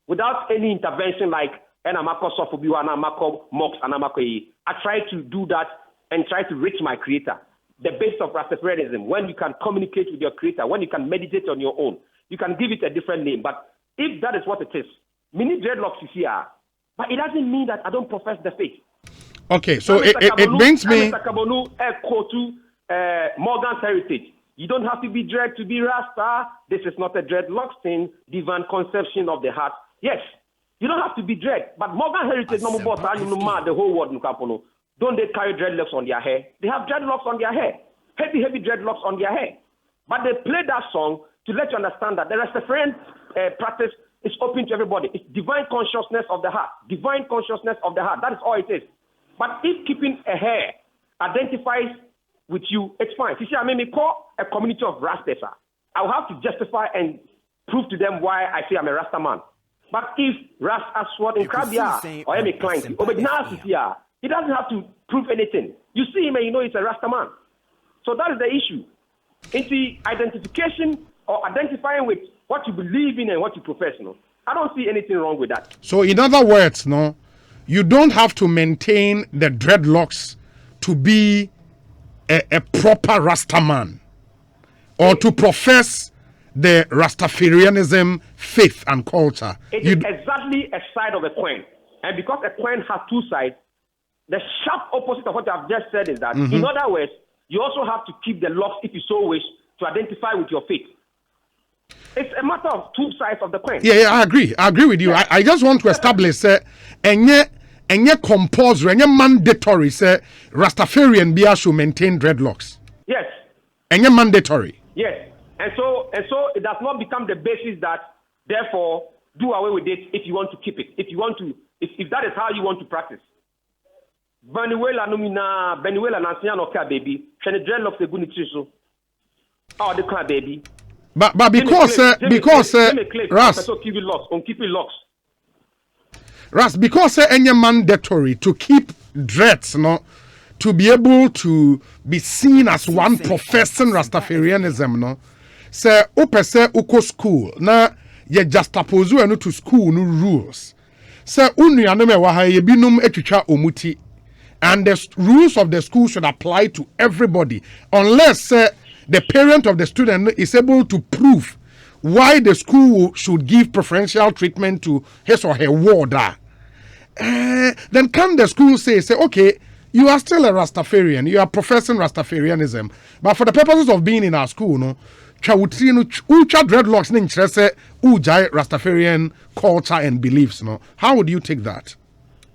without any intervention like Enamako Sofobiwa, Anamako Mox, Anamako. I try to do that and try to reach my Creator. The base of Rastafarianism, when you can communicate with your Creator, when you can meditate on your own, you can give it a different name. But if that is what it is, many dreadlocks is here, but it doesn't mean that I don't profess the faith. Okay, so it brings me. Mr. Kabonu, Morgan's heritage. You don't have to be dread to be Rasta. This is not a dreadlocks thing, divine conception of the heart. Yes, you don't have to be dread. But Morgan heritage, no more the whole world, don't they carry dreadlocks on their hair? They have dreadlocks on their hair. Heavy dreadlocks on their hair. But they play that song to let you understand that the Rastafarian practice is open to everybody. It's divine consciousness of the heart. Divine consciousness of the heart. That is all it is. But if keeping a hair identifies with you, it's fine. You see, I may call a community of Rastas. I will have to justify and prove to them why I say I'm a Rasta man. But if Rasta sword in Krabia or any client, he doesn't have to prove anything. You see him and you know he's a Rasta man. So that is the issue. It's the identification or identifying with what you believe in and what you profess. No, I don't see anything wrong with that. So in other words, no, you don't have to maintain the dreadlocks to be a proper Rasta man or to profess the Rastafarianism faith and culture. It is exactly a side of a coin. And because a coin has two sides, the sharp opposite of what I've just said is that, in other words, you also have to keep the locks, if you so wish, to identify with your faith. It's a matter of two sides of the coin. Yeah, I agree. I agree with you. Yeah. I just want to establish any compulsory, any mandatory, say Rastafarian beer should maintain dreadlocks. Yes. Any mandatory. Yes. And so it does not become the basis that, therefore, do away with it if you want to keep it. If that is how you want to practice. Benuela Nansiano baby. Can the dreadlocks the good nutrition? Oh, the car baby. But because Ras, Ras, because any mandatory to keep dreads, no, to be able to be seen as one professing Rastafarianism, no, say upese uko school na ye juxtapose enu to school no rules. Say unuane me wa ha ye binum etwitwa omuti, and the rules of the school should apply to everybody unless the parent of the student is able to prove why the school should give preferential treatment to his or her warder. Then can the school say, okay, you are still a Rastafarian, you are professing Rastafarianism, but for the purposes of being in our school, no, ucha dreadlocks n'interesse ujai Rastafarian culture and beliefs, no. How would you take that?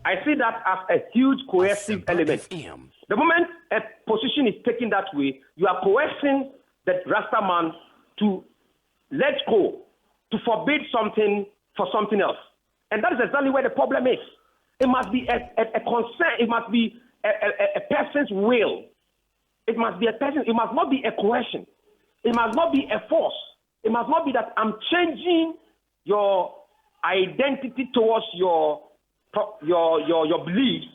I see that as a huge coercive element. The moment a position is taken that way, you are coercing the Rasta man to let go to forbid something for something else. And that is exactly where the problem is. It must be a concern. It must be a person's will. It must be a person. It must not be a coercion. It must not be a force. It must not be that I'm changing your identity towards your beliefs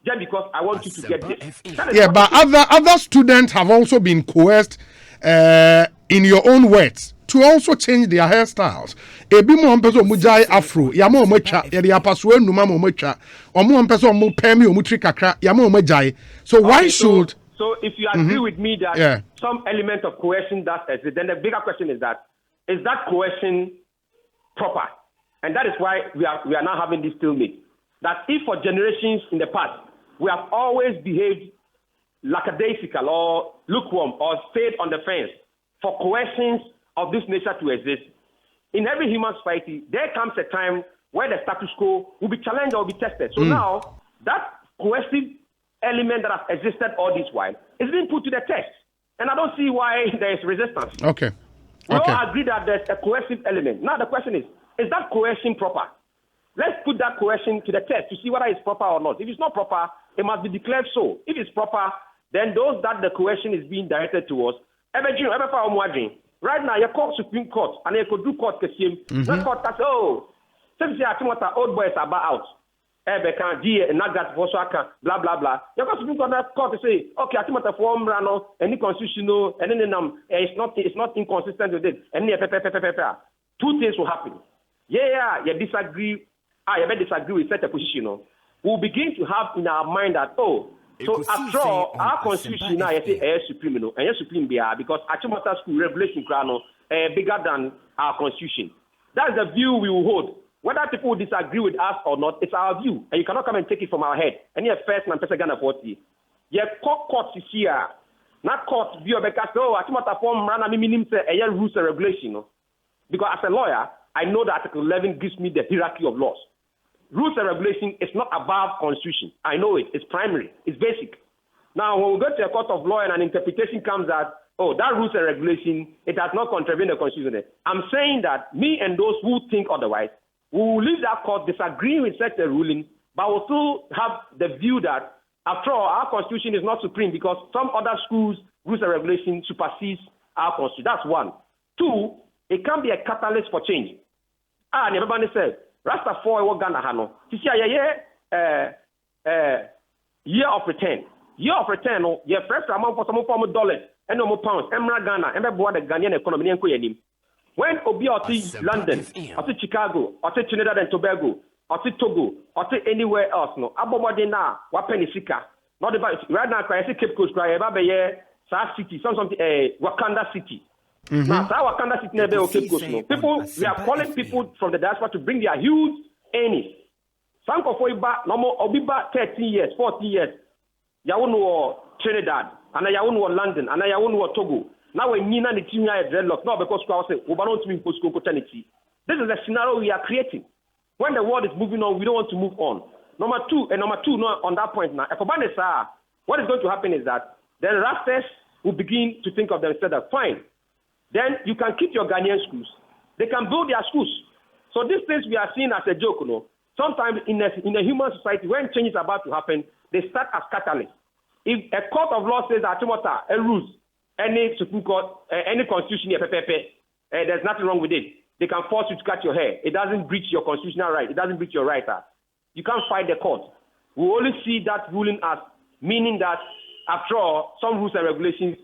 just because I want you to get this. Yeah, but other students have also been coerced, in your own words, to also change their hairstyles. Ebi mo ampeso mujai afro, yamo omocha, yadi apaswe numa mo omocha, omo ampeso omo pemi omutri kakra, yamo omojai. So why should? So if you agree with me that some element of coercion does exist, then the bigger question is that coercion proper? And that is why we are now having this stalemate. That if for generations in the past we have always behaved lackadaisical or lukewarm or stayed on the fence for coercions of this nature to exist, in every human society, there comes a time where the status quo will be challenged or will be tested. So now, that coercive element that has existed all this while is being put to the test. And I don't see why there is resistance. Okay. We all agree that there's a coercive element. Now the question is that coercion proper? Let's put that coercion to the test to see whether it's proper or not. If it's not proper, it must be declared so. If it's proper, then those that the coercion is being directed towards, right now, you call Supreme Court and you could do court case. The court says, since you are old boys are out. Blah blah blah. You got Supreme Court to say, okay, Achimota form rano, any constitutional, and then it's not inconsistent with it. And two things will happen. You disagree. You disagree with such a position. We'll begin to have in our mind that so after all, our constitution now say supreme, and supreme because Achimota school regulation bigger than our constitution. That's the view we will hold. Whether people disagree with us or not, it's our view, and you cannot come and take it from our head. And here first and second and 40. Court is here. Not court view because Achimota form run minimum say rules and regulation. Because as a lawyer, I know that Article 11 gives me the hierarchy of laws. Rules and regulation is not above constitution. I know it. It's primary. It's basic. Now, when we go to a court of law and an interpretation comes that, that rules and regulation, it does not contravene the constitution. I'm saying that me and those who think otherwise, we will leave that court disagreeing with such a ruling, but we'll still have the view that, after all, our constitution is not supreme because some other schools' rules and regulations supersedes our constitution. That's one. Two, it can be a catalyst for change. Everybody said, Rasta for Ghana Hano. You see, year of return. Year of return, your first amount for some form of dollars and no more pounds. Emra Ghana, and the Ghanaian economy. When Obi or London, or Chicago, or Trinidad and Tobago, or Togo, or anywhere else, no. Abobadina, Wapeni Sika. Not about right now, I say Cape Coast, South City, something, Wakanda City. Now, Wakanda City never Cape Coast. People, we are calling people from the diaspora to bring their huge earnings. Some of you back, no more, Obiba 13 years, 14 years. Yawunu Trinidad, and Yawunu London, and Yawunu Togo. Now we need the team here dreadlock, not because we say we don't mean post paternity. This is the scenario we are creating. When the world is moving on, we don't want to move on. Number two, no, on that point now. What is going to happen is that then Rastas will begin to think of themselves that fine. Then you can keep your Ghanaian schools. They can build their schools. So these things we are seeing as a joke, Sometimes in a human society, when change is about to happen, they start as catalysts. If a court of law says Achimota, a rules, any Supreme Court, any constitution, there's nothing wrong with it. They can force you to cut your hair. It doesn't breach your constitutional right. It doesn't breach your right. You can't fight the court. We only see that ruling as meaning that, after all, some rules and regulations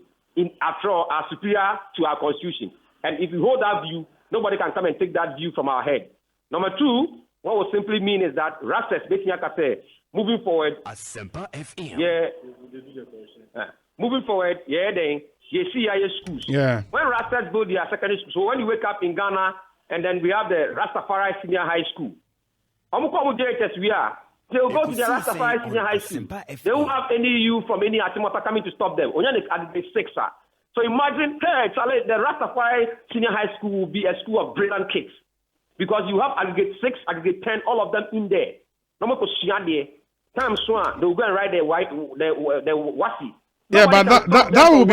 after all, are superior to our constitution. And if you hold that view, nobody can come and take that view from our head. Number two, what will simply mean is that Rastas, moving forward, moving forward, then you see higher schools. Yeah. When Rastas build their secondary school, so when you wake up in Ghana, and then we have the Rastafarian Senior High School. They will go to the Rastafarian Senior High School. They won't have any youth from any Achimota coming to stop them. Only at the 6. So imagine, the Rastafarian Senior High School will be a school of brilliant kids. Because you have aggregate 6, aggregate 10, all of them in there. No more time swan, they will go and ride the wasi. Yeah, but that will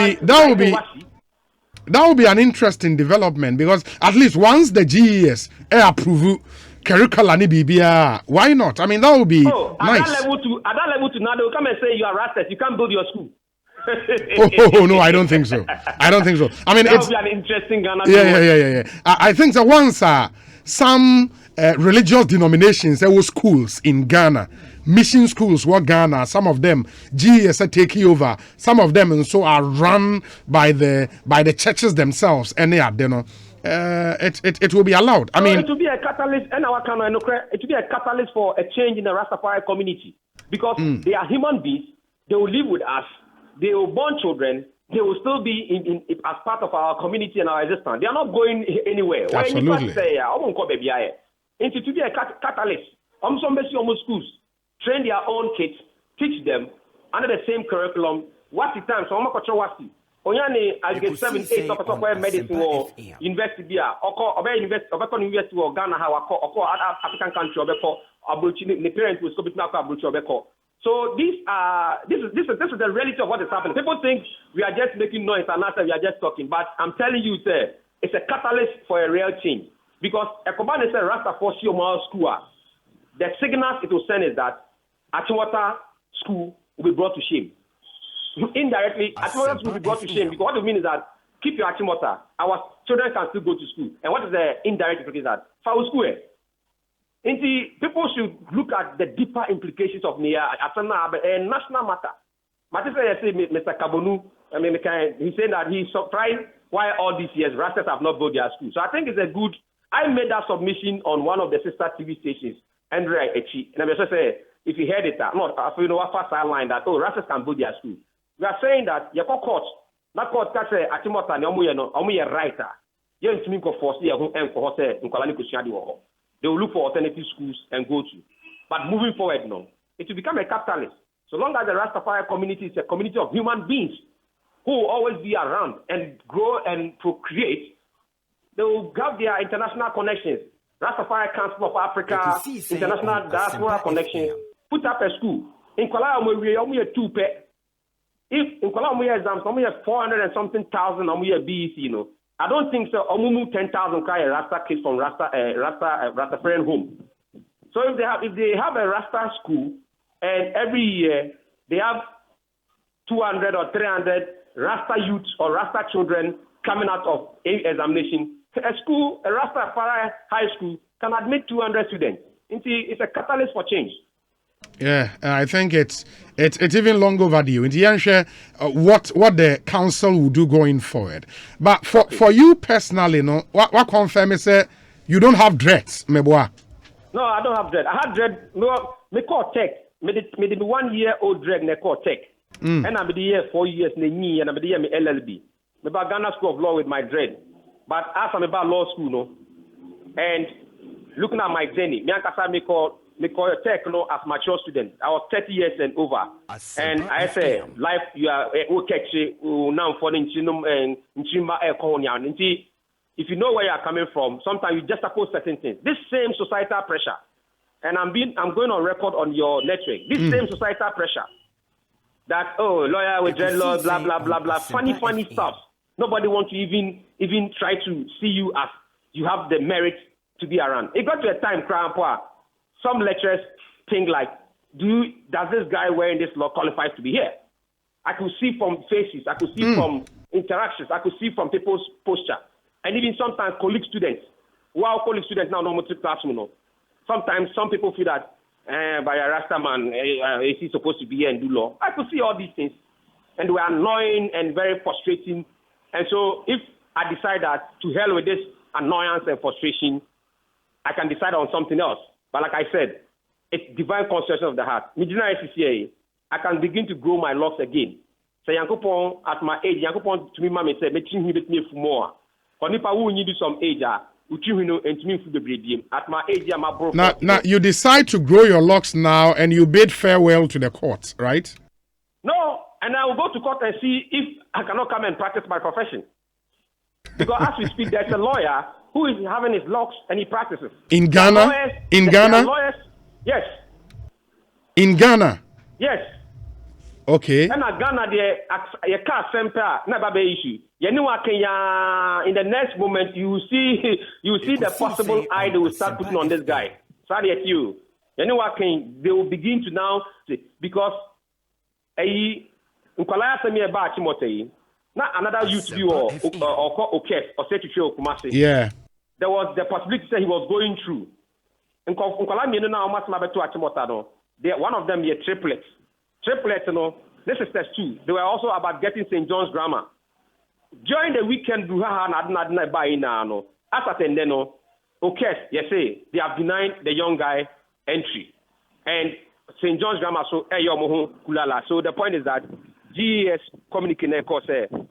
be That would be an interesting development because at least once the GES approve curriculum, why not? I mean, that would be nice. At that level to now, they will come and say you are Rasta, you can't build your school. No, I don't think so. I mean, that would be an interesting Ghana. Yeah. I think that once some religious denominations, there were schools in Ghana, mission schools were Ghana. Some of them GES are taking over. Some of them and so are run by the churches themselves. And they are, it will be allowed. I mean, it will be a catalyst, and it will be a catalyst for a change in the Rastafari community because they are human beings. They will live with us. They will born children. They will still be in as part of our community and our existence. They are not going anywhere. Absolutely. It will be a catalyst. Some schools train their own kids, teach them under the same curriculum. What the time? So I'm not sure what. Onyani, I get 7, 8 of medicine or university or university or Ghana, or African country, or the parents will stop it now. So this is the reality of what is happening. People think we are just making noise and after we are just talking, but I'm telling you, sir, it's a catalyst for a real change. Because Ekobane said Rasta for school, the signals it will send is that Achimota school will be brought to shame. Indirectly, Achimota school will be brought to shame because what it means is that keep your Achimota, our children can still go to school. And what is the indirect implication? That for school. People should look at the deeper implications of NIA as a national matter. Mr. Kabonu, he's saying that he's surprised why all these years Rastas have not built their school. So I think it's a good. I made that submission on one of the sister TV stations, Andrea Echi, and I'm just saying, if you heard it, what first line that Rastas can build their school. We are saying that your court, that court can say Achimota and Omuya writer. You don't force the they will look for alternative schools and go to. But moving forward, no, it will become a capitalist. So long as the Rastafari community is a community of human beings who will always be around and grow and procreate, they will have their international connections. Rastafari Council of Africa, international diaspora connections, put up a school. In Kuala Lumpur, 2 pay. If in Kuala Lumpur exams, we have 400 and something thousand, we have BEC, you know. I don't think so. Omumu 10,000 cry a Rasta kids from Rastafarian home. So if they have a Rasta school and every year they have 200 or 300 Rasta youths or Rasta children coming out of examination, a Rastafari high school can admit 200 students. It's a catalyst for change. Yeah, I think it's even long overdue. In the answer, what the council will do going forward. But for you personally, no, what confirm is you don't have dreads, meboa? No, I don't have dread. I had dread. No, me call tech. Me 1 year old dread. Me call tech. And I'm the year 4 years. Me and I'm the year me LLB. Me about Ghana School of Law with my dread. But as I'm about law school, no, and looking at my journey, me and Kasa me call tech, no, as mature student. I was 30 years and over. And I say, life, you are okay, now for the if you know where you are coming from, sometimes you just oppose certain things. This same societal pressure, and I'm going on record on your network, this same societal pressure, that, lawyer with dreadlocks, blah, blah, blah, blah, funny stuff. Nobody wants to even try to see you as you have the merit to be around. It got to a time, some lecturers think like, does this guy wearing this law qualifies to be here? I could see from faces, I could see from interactions, I could see from people's posture, and even sometimes colleague students. Wow, colleague students now normal classroom. Sometimes some people feel that by a Rasta man, is he supposed to be here and do law? I could see all these things, and they were annoying and very frustrating. And so, if I decide that to hell with this annoyance and frustration, I can decide on something else. But like I said, it's divine concession of the heart. I can begin to grow my locks again. So Yankopon at my age, Yankopon to me, mommy said, "Make me more." When if I will need some age, at my age, I'm a broke. Now you decide to grow your locks now, and you bid farewell to the court, right? No, and I will go to court and see if I cannot come and practice my profession. Because as we speak, there's a lawyer who is having his locks and he practices. In Ghana? In Ghana? Lawyers, yes. In Ghana? Yes. Okay. And Ghana there, you can't semper, never be issue. You know what? In the next moment, you see the possible eye they will start putting on this guy. Sorry at you. You know what? They will begin to now because Nkwalaya send me about Achimota. Not another youth view or say to show Kumasi. Yeah. There was the possibility that he was going through. Nkwalaya me now must have to Achimota no. One of them is triplets. Triplets, you know. This is test 2. They were also about getting St. John's Grammar. During the weekend, Brouhaha and buy now. As at then, okay, yes, they have denied the young guy entry. And St. John's Grammar, so kulala. So the point is that GES communicating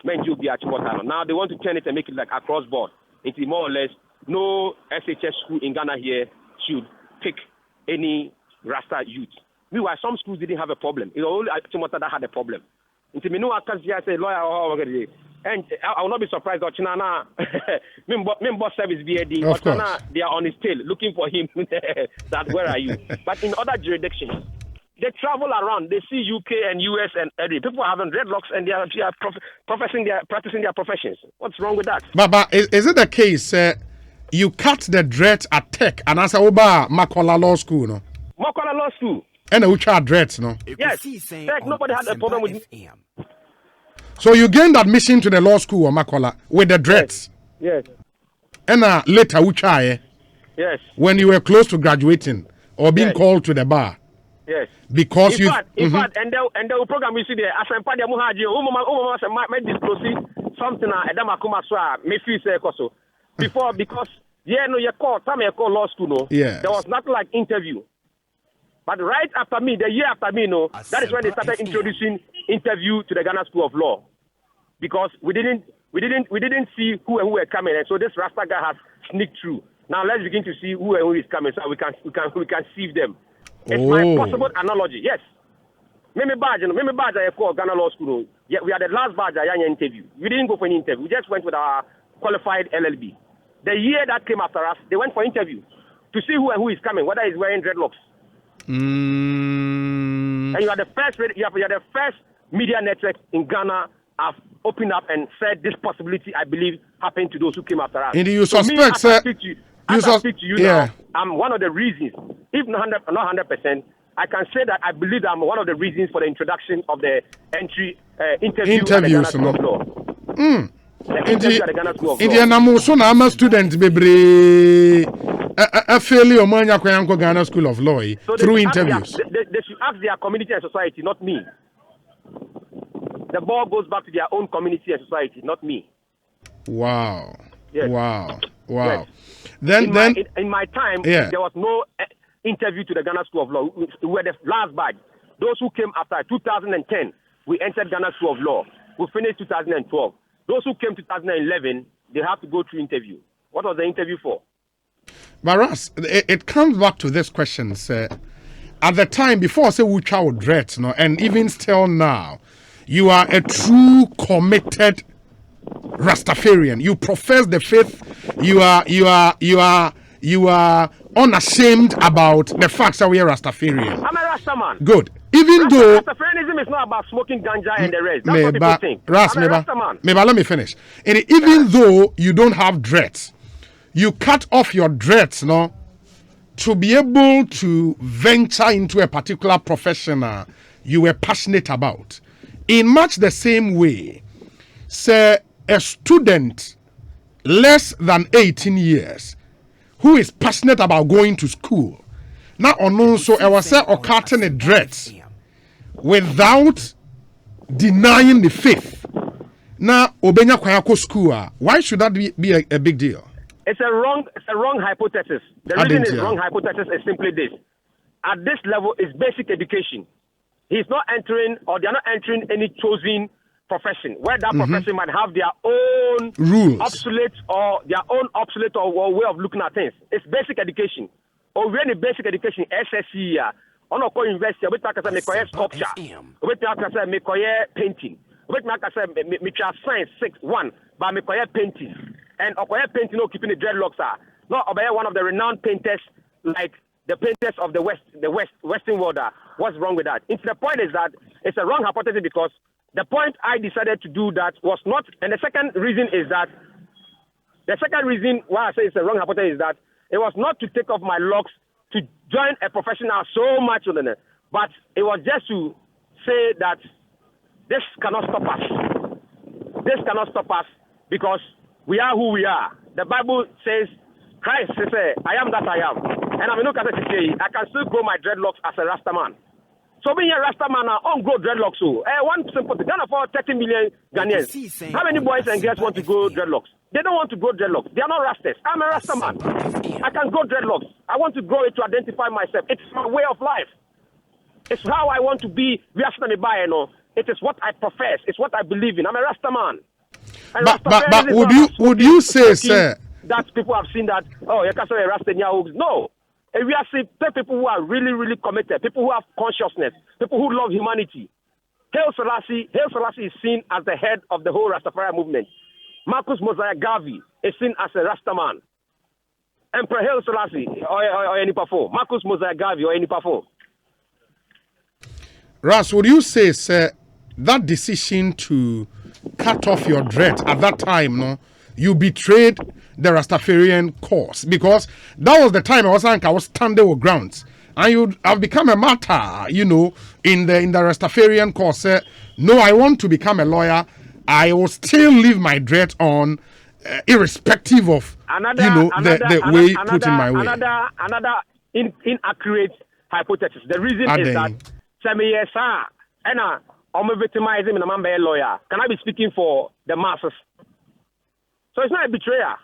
meant you be Achimota. Now they want to turn it and make it like across board. It's more or less no SHS school in Ghana here should pick any Rasta youth. Meanwhile, some schools didn't have a problem. It was only Achimota that had a problem. Into me, no, I say lawyer, and I will not be surprised that Chinana, member service BAD, they are on his tail looking for him. That where are you? But in other jurisdictions, they travel around. They see UK and US and people are having dreadlocks and they are practicing their professions. What's wrong with that? But is it the case? You cut the dread at Tech and as Oba Makola Law School, no? Makola Law School. And which are dreads, no? Yes. Tech, nobody had a problem with me. So you gained admission to the law school or Makola with the dreads? Yes. And later, which are yes. When you were close to graduating or being called to the bar? Yes. Because in fact, and the program you see there, as I'm part of the might disclose something before because you call law school, no? Yeah. There was nothing like interview. But right after me, the year after me, that is when they started introducing interview to the Ghana School of Law, because we didn't see who were coming, and so this Rasta guy has sneaked through. Now let's begin to see who is coming, so we can sieve them. It's my possible analogy. Yes. Mimi badge I call Ghana Law School. Yeah, we had the last badge I interview. We didn't go for an interview. We just went with our qualified LLB. The year that came after us, they went for interview to see who is coming, whether he's wearing dreadlocks. And you are the first media network in Ghana have opened up and said this possibility, I believe, happened to those who came after us. And you suspect, sir? I speak to you now, I'm one of the reasons, if not 100%, I can say that I believe I'm one of the reasons for the introduction of the interview at the Ghana School of Law. I'm a student, baby. A failure among Ghana School of Law through interviews. They should ask their community and society, not me. The ball goes back to their own community and society, not me. Wow. Yes. Wow. Yes. Then in my time, there was no interview to the Ghana School of Law. We were the last batch. Those who came after 2010, we entered Ghana School of Law. We finished 2012. Those who came 2011, they have to go through interview. What was the interview for? But Ras, it comes back to this question, sir. At the time, before I say we child dread, and even still now, you are a true committed Rastafarian. You profess the faith. You are unashamed about the facts that we are Rastafarian. I'm a Rastaman. Good. Even though Rastafarianism is not about smoking ganja and the rest. That's what people think. I'm a Rastaman. Let me finish. And even though you don't have dreads, you cut off your dreads, to be able to venture into a particular profession you were passionate about. In much the same way, say a student less than 18 years who is passionate about going to school. Now, also, I was say or cutting a dreads without denying the faith. Now, Obenya Kwayako school, why should that be a big deal? It's a wrong hypothesis. The reason it's wrong hypothesis is simply this. At this level, it's basic education. He's not entering, or they're not entering any chosen profession where that profession might have their own rules, obsolete or way of looking at things. It's basic education. Or when in basic education, SSC, on a university, we talk about sculpture, we talk about painting, we talk about science 6-1, but we painting. And painting, keeping the dreadlocks are not one of the renowned painters, like the painters of the Western world. What's wrong with that? The point is that it's a wrong hypothesis because the point I decided to do that was not, and the second reason why I say it's a wrong hypothesis is that it was not to take off my locks to join a professional so much, but it was just to say that this cannot stop us. This cannot stop us because we are who we are. The Bible says, Christ says, I am that I am. And I'm not going to say, I can still grow my dreadlocks as a Rasta man. So being a Rasta man, I don't grow dreadlocks. So one simple thing, Ghana for 30 million Ghanaians. How many boys and girls want to grow dreadlocks? They don't want to grow dreadlocks. They are not Rastas. I'm a Rasta man. I can grow dreadlocks. I want to grow it to identify myself. It's my way of life. It's how I want to be. It is what I profess. It's what I believe in. I'm a Rasta man. But would you say, sir, that people have seen that? Oh, you can say Rasta Nyahu. No. And we are seeing people who are really, really committed, people who have consciousness, people who love humanity. Haile Selassie is seen as the head of the whole Rastafarian movement. Marcus Mosiah Garvey is seen as a Rasta man. Emperor Haile Selassie or any perform. Marcus Mosiah Garvey or any perform. Ras, would you say, sir, that decision to cut off your dread at that time, no, you betrayed the Rastafarian cause? Because that was the time I was standing with grounds, and you have become a martyr, in the Rastafarian cause. No, I want to become a lawyer. I will still leave my dread on, irrespective of the way you put in my way. Another inaccurate hypothesis. The reason is that I'm victimizing and I'm a lawyer. Can I be speaking for the masses? So it's not a betrayal.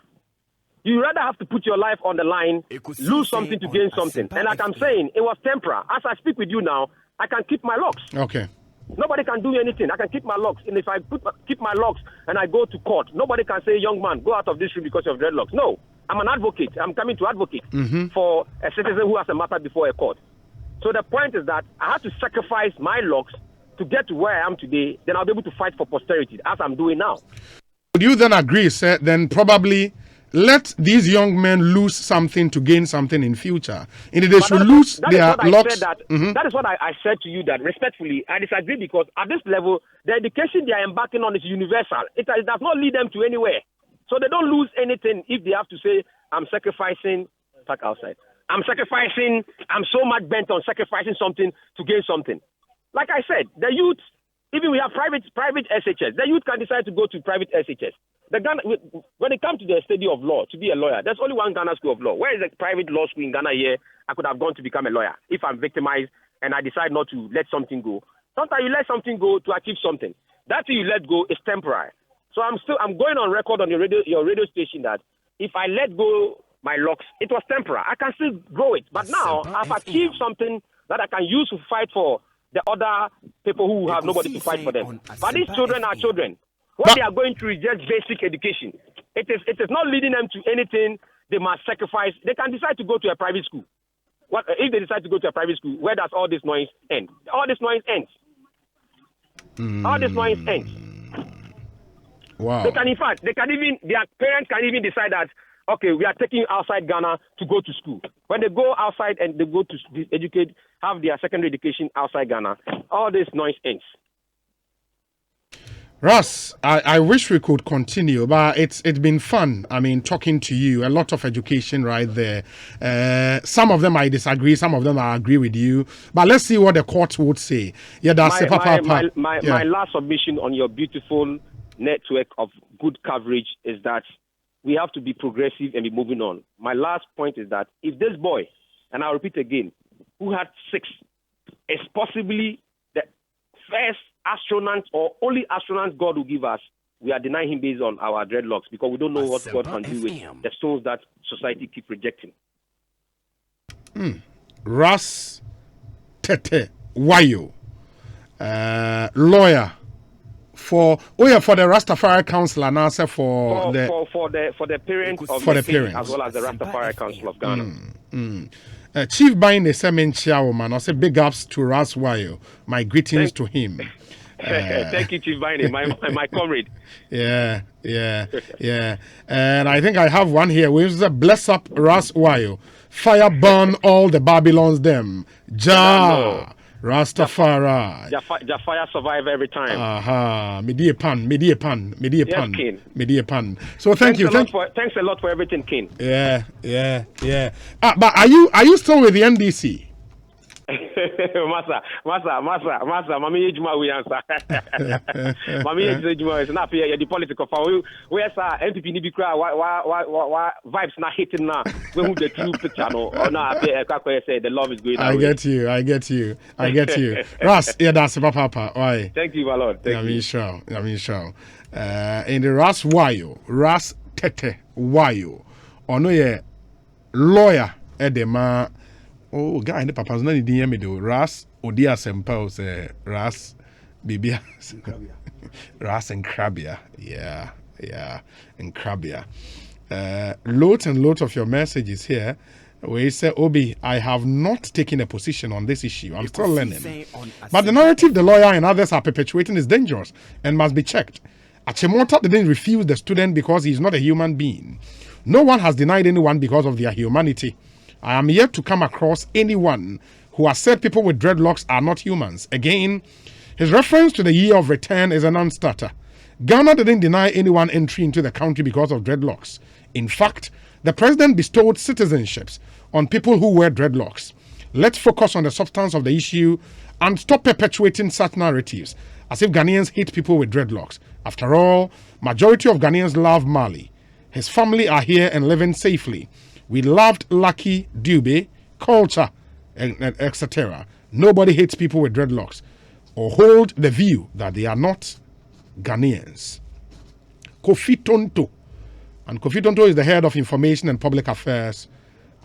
You rather have to put your life on the line, lose something to gain something. And like I'm saying, it was temporary. As I speak with you now, I can keep my locks. Okay. Nobody can do anything. I can keep my locks. And if I keep my locks and I go to court, nobody can say, young man, go out of this room because of dreadlocks. No. I'm an advocate. I'm coming to advocate for a citizen who has a matter before a court. So the point is that I have to sacrifice my locks to get to where I am today. Then I'll be able to fight for posterity, as I'm doing now. Would you then agree, sir, then probably let these young men lose something to gain something in future? And they should lose their locks. That is what I said to you, that respectfully, I disagree, because at this level, the education they are embarking on is universal. It does not lead them to anywhere. So they don't lose anything if they have to say, I'm sacrificing, back outside. I'm so much bent on sacrificing something to gain something. Like I said, the youth, even we have private SHS, the youth can decide to go to private SHS. When it comes to the study of law, to be a lawyer, there's only one Ghana School of Law. Where is the private law school in Ghana here? I could have gone to become a lawyer if I'm victimized and I decide not to let something go. Sometimes you let something go to achieve something. That thing you let go is temporary. So I'm going on record on your radio station that if I let go my locks, it was temporary. I can still grow it. But now I've achieved something that I can use to fight for the other people who have nobody to fight for them. But these children are children. What they are going through is just basic education. It is not leading them to anything they must sacrifice. They can decide to go to a private school. What if they decide to go to a private school? Where does all this noise end? All this noise ends. All this noise ends. Wow. Their parents can even decide that, okay, we are taking you outside Ghana to go to school. When they go outside and they go to educate, have their secondary education outside Ghana, all this noise ends. Russ, I wish we could continue, but it's been fun. I mean, talking to you, a lot of education right there. Some of them I disagree, some of them I agree with you. But let's see what the court would say. Yeah, that's my last submission on your beautiful network of good coverage is that we have to be progressive and be moving on. My last point is that if this boy, and I'll repeat again, who had 6, is possibly the first astronaut or only astronaut God will give us, we are denying him based on our dreadlocks because we don't know what God can do with the souls that society keep rejecting. Ras Tete Wayo, lawyer for the Rastafari Council and also for the parents of the parents as well as the Rastafari Council of Ghana. Chief Bain is saying, "Chairman, I say big ups to Ras Wayo. My greetings to him." Thank you, Chief Bain, my comrade. Yeah. And I think I have one here. We say, "Bless up Ras Wayo. Fire burn all the Babylons them. Ja." Rastafari. Jafaya survive every time. Aha, media pan. So thanks you. Thanks a lot for everything, King. Yeah. But are you still with the NDC? Masa, mami ejuma we answer. Mami ejuma is not here. The political for where sir NPP ni bi kra why vibes not hitting now. We who the true picture no. Or now say the love is going away. I get you. Ras, yeah, that's papa. Why? Thank you, my lord. Thank you. Sure. In the Ras Wayo, Ras Tete Wayo. Ono ye lawyer edema. Oh, guy, the papa's not in the do Ras Odia Sempo say Ras Bibia Ras and Krabia. Yeah, and Krabia. Loads and loads of your messages here where you say, Obi, I have not taken a position on this issue. I'm still learning. But the narrative the lawyer and others are perpetuating is dangerous and must be checked. Achimota didn't refuse the student because he's not a human being. No one has denied anyone because of their humanity. I am yet to come across anyone who has said people with dreadlocks are not humans. Again, his reference to the year of return is a non-starter. Ghana didn't deny anyone entry into the country because of dreadlocks. In fact, the president bestowed citizenships on people who wear dreadlocks. Let's focus on the substance of the issue and stop perpetuating such narratives as if Ghanaians hate people with dreadlocks. After all, majority of Ghanaians love Mali. His family are here and living safely. We loved Lucky Dube, culture, etc. Nobody hates people with dreadlocks or hold the view that they are not Ghanaians. Kofi Tonto. And Kofi Tonto is the head of information and public affairs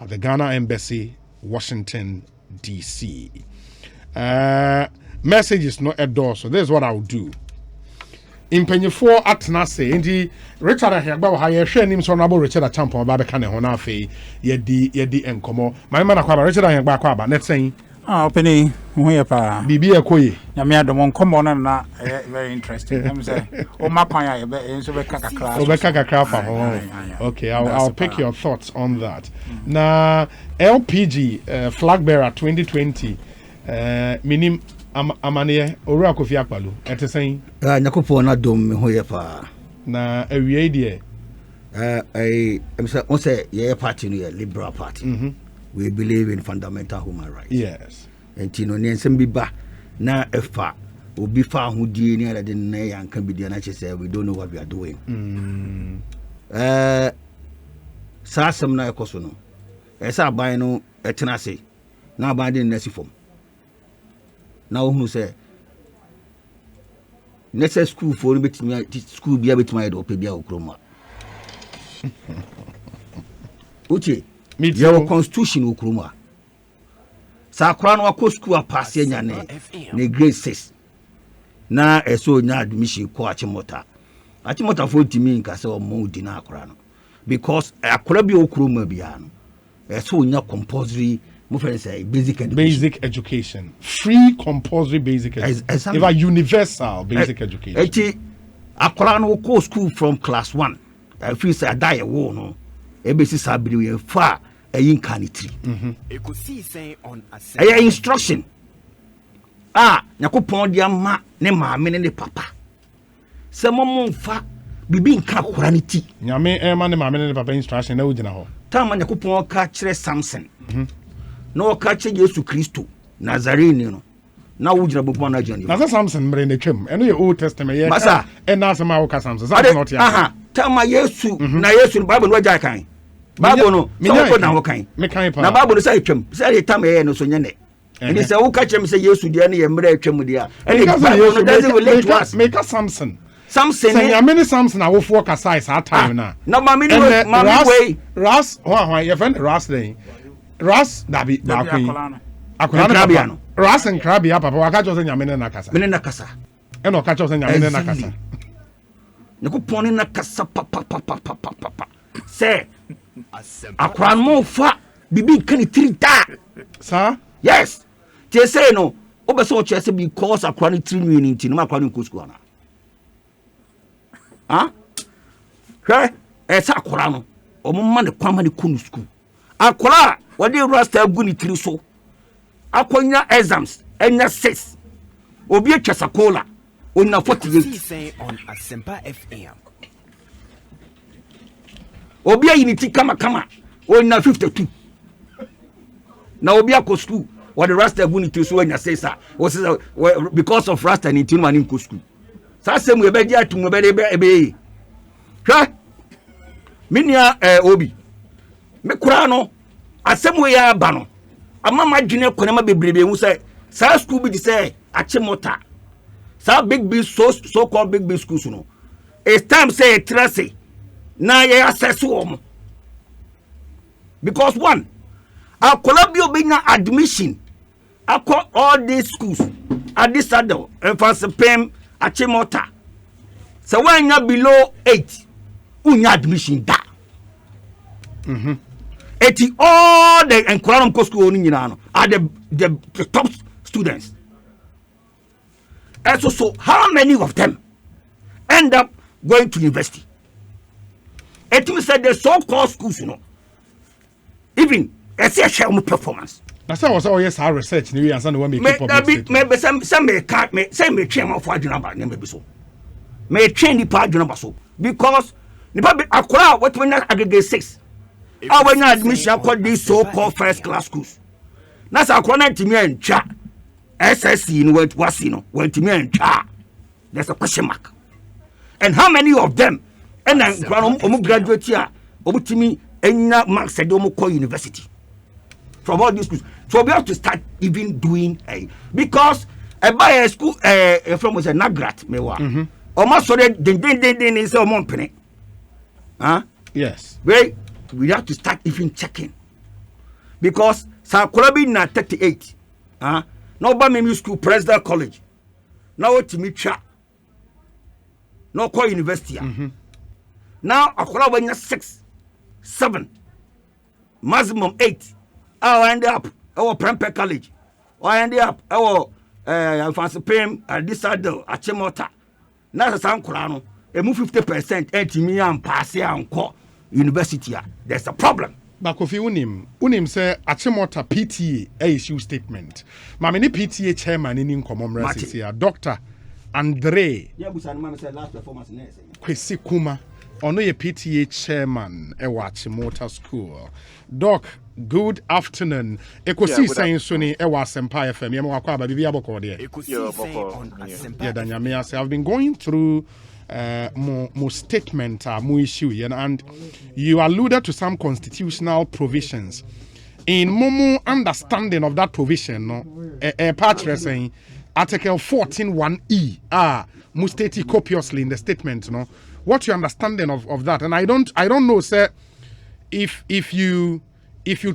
at the Ghana Embassy, Washington, D.C. Message is not a door, so this is what I'll do. Impenyefo atena se nti Richard Ahegba ha ye hwe nim so na bo Richard Champon ba be ka ne ho na afi yedi enkomo my man akwa Richard Ahegba akwa ba net sen openi ho ye pa bibi ekoye nyame adom nkomo na very interesting am say o makwan ya be enso be kakakra fa ho okay I'll pick your thoughts on that na LPG flag bearer 2020 minim amane owura Kofi Akpalo etesen nyakopo na dom me ho ye pa na awie die am say ye party no ye liberal party we believe in fundamental human rights yes entino ne nsem bi ba na efa obi fa hodie ni ala de na yanka bi de na che say we don't know what we are doing sa sam na ekoso no esa ban no etena se na ban de na sifom na who say next school for betimi school bia betimi do pe bia okroma uche your constitution okroma sa kra no akọ school apase nya ne grade 6 na eso nya admission ko Achimota for timi nka se o mo di na akra no because akra bi okroma bia no eso nya compulsory basic education. Free compulsory basic education. If a universal basic education. Eti akora no go school from class 1. I feel say die wo no. Ebesi sabiri we fa ayin kanitri. Ekosiisen on assembly. Instruction. Nyakopon dia ma ne maame ne papa. Se momon fa bibi nka akora ne ti. Nyame ma ne maame ne papa instruction na ugina ho. Tama nyakopon ka kire Samson. No catch Yesu Christo Nazarene no na wujira bopo na jani na Samson mre na twam eno ye Old Testament ye masa na asema wo ka Samson not ya tama Yesu na Yesu Bible no ja kan Bible no so ko na wo kan me kan pa na Bible no say twam say tama ye no so nyane ndi say wo catch me say Yesu dia na ye mre twam dia eni Bible no doesn't relate to us make a Samson say ya many Samson awofo ka size that time na na mami way Ras your friend Ras dey Ras dabi akwani akwani Ras and Krabia papa waka chose nyame na kasa me na kasa e no ka chose nyame na kasa ne ko poni na kasa papa say akwani mo fa bibi kan 3 da sir yes they say no obeso o chese because akwani 3 ni nti no akwani ko school na sa akwani no o mo ma ne kwama ne kunu school akwani wadi Rasta gu ni tiri so akonya exams enya 6 obi atwa sakola onna 48 on Asempa FM. obi ayiniti kama onna 52 na obi akọ school what the Rasta bunity so enya 6 because of Rasta ni tin mani ko school sa asem we be dia tum we be ebe hwa minia obi me kura no asem we ya ba no amama dwene konema bebrebe hu say sa school bi di say Achimota sa big so called big schools no it's time say trust na ye access wo because one akola bi obenya admission akọ all these schools at this adult Pem Achimota so when you below 8 unya admission da eti all the enquiry school ni nyina no are the top students. And so how many of them end up going to university? It means that the so-called schools, you know, even a share performance. That's how also yes, our research. Maybe answer the one make maybe some may can't me say me train of what number maybe so. May train the part number so because the public acquire what when aggregate 6. I when admission called these so-called first class schools. That's acquire to me and chat. SSC in what was you know when to me and chat. There's a question mark. And how many of them and then graduate here to me and marks said call university from all these schools. So we have to start even doing because I buy a school from was a Nagrat mewa. Almost so that then is a month penny. Huh? Yes. We have to start even checking. Because Sakurabi na 38. Huh? No Bamimi School, President College. Now to meet chat. No call university. Now Akura when 6, 7, maximum 8. I end up our Parliamentary College. I end up our Pem this side Achimota. Now the San Kurano, a move 50% and me and pass and call university. There's a problem. But if you unim say Achimota PTA issue statement. Mamini PTA chairman in common here, Dr. Andre Kwesi Kuma, ono ye PTA chairman ewa Achimota School. Doc, good afternoon. Ekosiisen suni ewa Asempa FM. Yemo akwa ba bibi aboko de. Yeah, danyame ase. I've been going through more statement more issue and you alluded to some constitutional provisions. In Momo understanding of that provision, no, part saying Article 14(1)(e) must state copiously in the statement, no. What's your understanding of that? And I don't know, sir, if you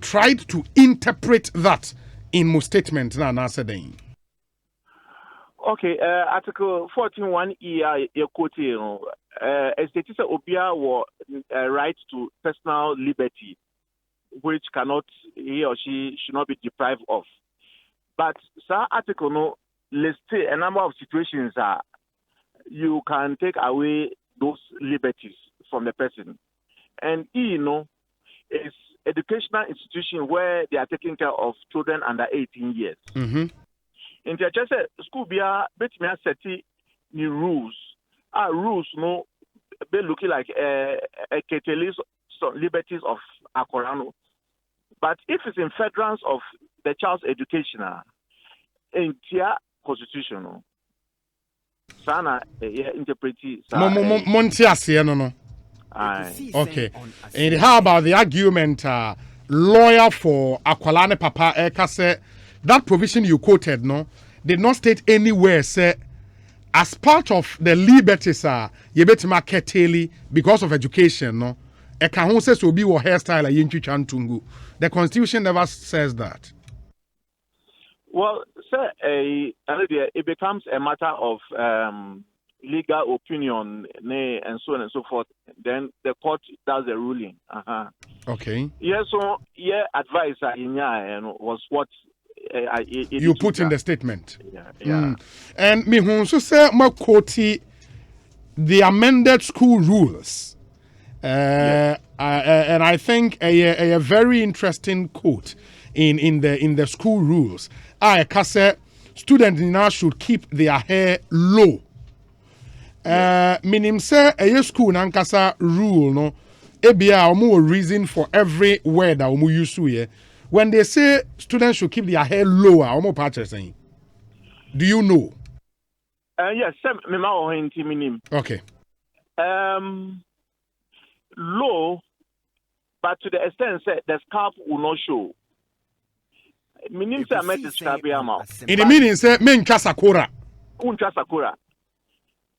tried to interpret that in most statement na saying. Okay, Article 14(1)(e) you quote a status obia or right to personal liberty, which he or she should not be deprived of. But some article no lists a number of situations that you can take away those liberties from the person. And is educational institution where they are taking care of children under 18 years. In the just school be a bit me set new rules. Rules no be looking like a catalyst liberties of Akorano. But if it's in furtherance of the child's education, in their constitutional, sana interpreti. No. Okay. And how about the argument? Lawyer for Akwalane Papa Eka said that provision you quoted, no, did not state anywhere say as part of the liberties you bet market because of education, no. Eka who says will be your hairstyle yinchi chantungu. The constitution never says that. Well, sir, it becomes a matter of legal opinion and so on and so forth. Then the court does the ruling. Okay. Yeah, so advice was what you put in the statement. Yeah. And me who so say Makoti the amended school rules. And I think a very interesting quote in the school rules. I say students now should keep their hair low. Minim say a school nankasa rule no. Ebia omo reason for every word that omo use here. When they say students should keep their hair lower, omo patches saying. Do you know? Yes, me ma o hinti minim. Okay. Low, but to the extent that the scalp will not show. Minim say I met the scalp in the meaning say men sakura. Sakura.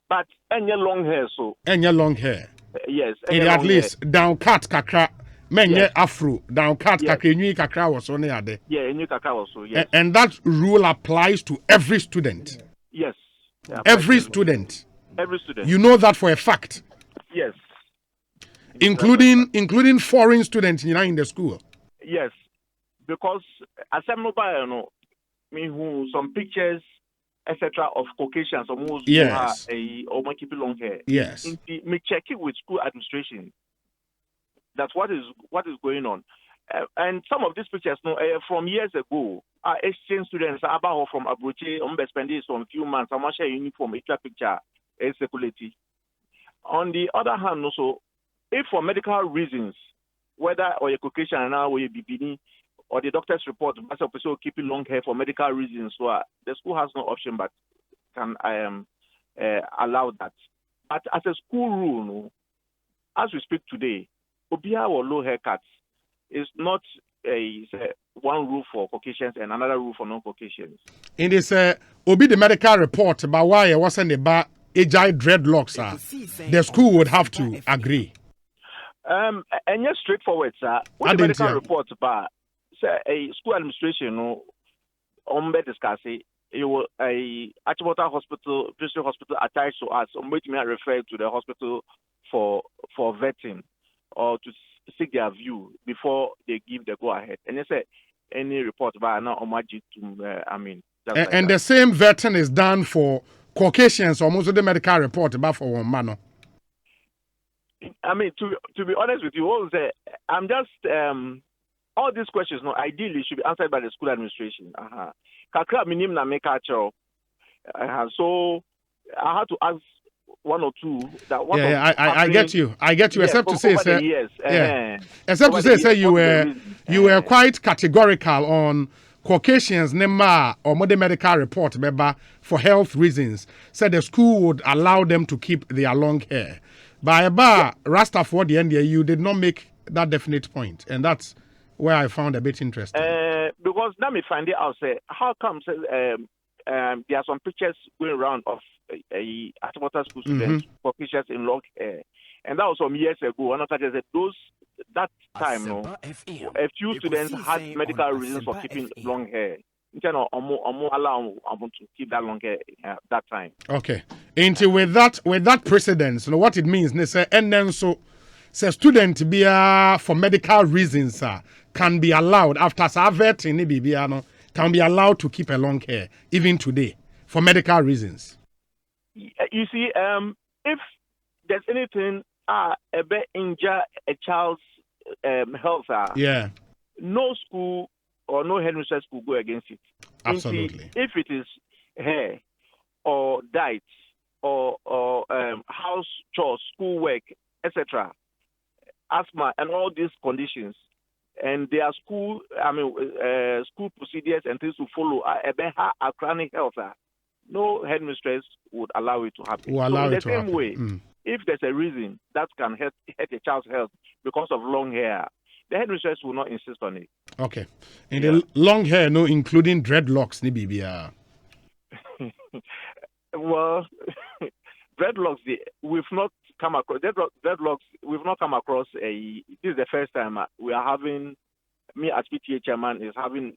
But any long hair so. Any long hair. Yes. At least hair. Down cut kakra. Men yes. Afro. Down cut yes. kakra. New kakra was on there. Yeah, new kakra also. Yes. And that rule applies to every student. Yes. Every student. Every student. You know that for a fact. Yes. Including foreign students in the school. Yes. Because as I'm mobile, me who some pictures, etc. of Caucasians almost yes. or keep long hair. Yes. Me check it with school administration. That's what is going on. And some of these pictures, from years ago, exchange students about from Abuja, spending some few months, I'm share uniform, extra picture, security. On the other hand, also, if for medical reasons, whether or a Caucasian now or a BBD, or the doctor's report, as a person keeping long hair for medical reasons, so the school has no option but can allow that. But as a school rule, as we speak today, Obia or low haircuts is not one rule for Caucasians and another rule for non-Caucasians. In this Obi the medical report about why it wasn't about agile dreadlocks, the school would have to agree. And yes, straightforward, sir. What the medical report about a school administration on discussing you will a Achimota hospital, district hospital attached to us, on which may refer to the hospital for vetting or to seek their view before they give the go ahead. And they say any report by now omaji to and the same vetting is done for Caucasians, almost the medical report about for one man. To be honest with you, I'm just all these questions, ideally should be answered by the school administration. Kakra minim na make so I had to ask one or two that one. Yeah, I get you. Yes, except to say, sir. Except to say, you were quite categorical on Caucasians, Nema or modern medical report, remember, for health reasons. Said the school would allow them to keep their long hair. By Rasta for the end, you did not make that definite point, and that's where I found a bit interesting. Because let me find it out. Say, how come there are some pictures going around of a Achimota school students for pictures in long hair, and that was some years ago. And after that time, a few students had medical reasons for keeping long hair. Allow to keep that long hair that time. Okay. Into with that precedence, what it means, and then so student be for medical reasons can be allowed after vetting can be allowed to keep a long hair even today for medical reasons. You see, if there's anything injure a child's health, no school or no headmistress school go against it. Absolutely. If it is hair or diet or house chores, schoolwork, etc., asthma, and all these conditions, and there are school procedures and things to follow. A chronic health, no headmistress would allow it to happen. So in the same way, if there's a reason that can hurt a child's health because of long hair, the headmistress will not insist on it. Okay. And the long hair, including dreadlocks, Well, dreadlocks, we've not come across dreadlocks. We've not come across this is the first time we are having. Me as PTA chairman is having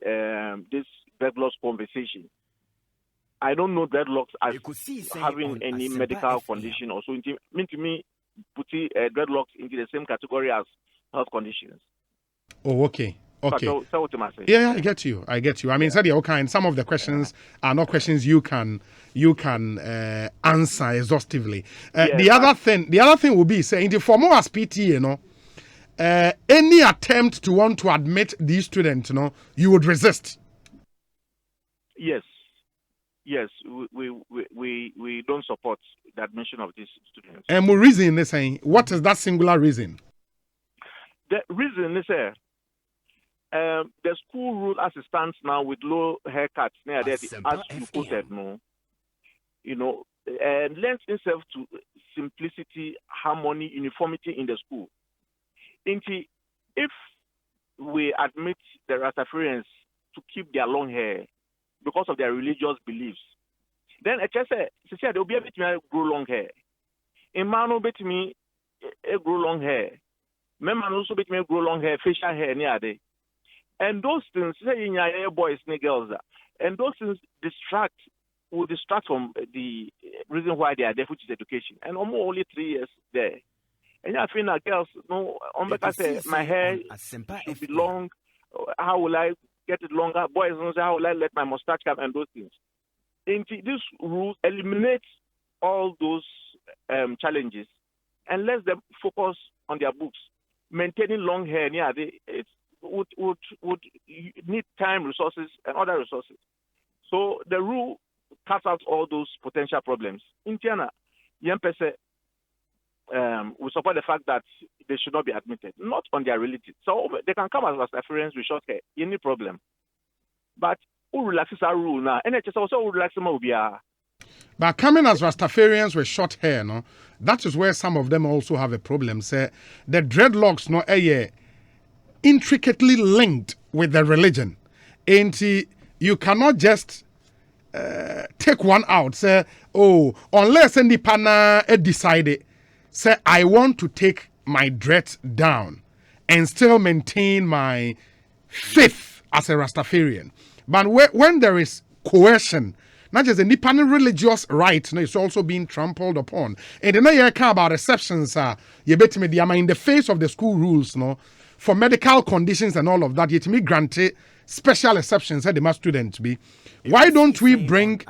this dreadlocks conversation. I don't know dreadlocks as having any medical condition or so. To me, putting dreadlocks into the same category as health conditions. Oh, okay. Okay. So yeah, I get you. I mean, some of the questions are not questions you can answer exhaustively. The other thing will be saying for more as PTA, any attempt to want to admit these students, you would resist. Yes. yes, we don't support the admission of these students. And more reason is saying, what is that singular reason? The reason is the school rule as it stands now with low haircuts near there, as you quoted, no, you know, lends itself to simplicity, harmony, uniformity in the school. If we admit the Rastafarians to keep their long hair because of their religious beliefs, then I just say they'll be able to grow long hair. In man will bet me grow long hair. Men also bet me grow long hair, facial hair near day. And those things, say in your boys and girls, and those things will distract from the reason why they are there, which is education. And almost only 3 years there. And I feel like girls, no, I say my hair should be long. How will I get it longer? Boys, how will I let my mustache come and those things? And this rule eliminates all those challenges and lets them focus on their books. Maintaining long hair, yeah, it would need time, resources, and other resources. So the rule cuts out all those potential problems. In Tiana, we support the fact that they should not be admitted, not on their religion. So they can come as Rastafarians with short hair, any problem. But who relaxes our rule now? NHS also will relax them. But coming as Rastafarians with short hair, no, that is where some of them also have a problem. Say the dreadlocks, no, intricately linked with the religion. And you cannot just take one out. Say, oh, unless any pana decided, say, I want to take my dread down and still maintain my faith as a Rastafarian. But when there is coercion, not just a Nipan religious right, no, it's also being trampled upon. And then you care about exceptions, you bet me, in the face of the school rules, no, for medical conditions and all of that, yet me granted special exceptions that they must students be. Why don't we bring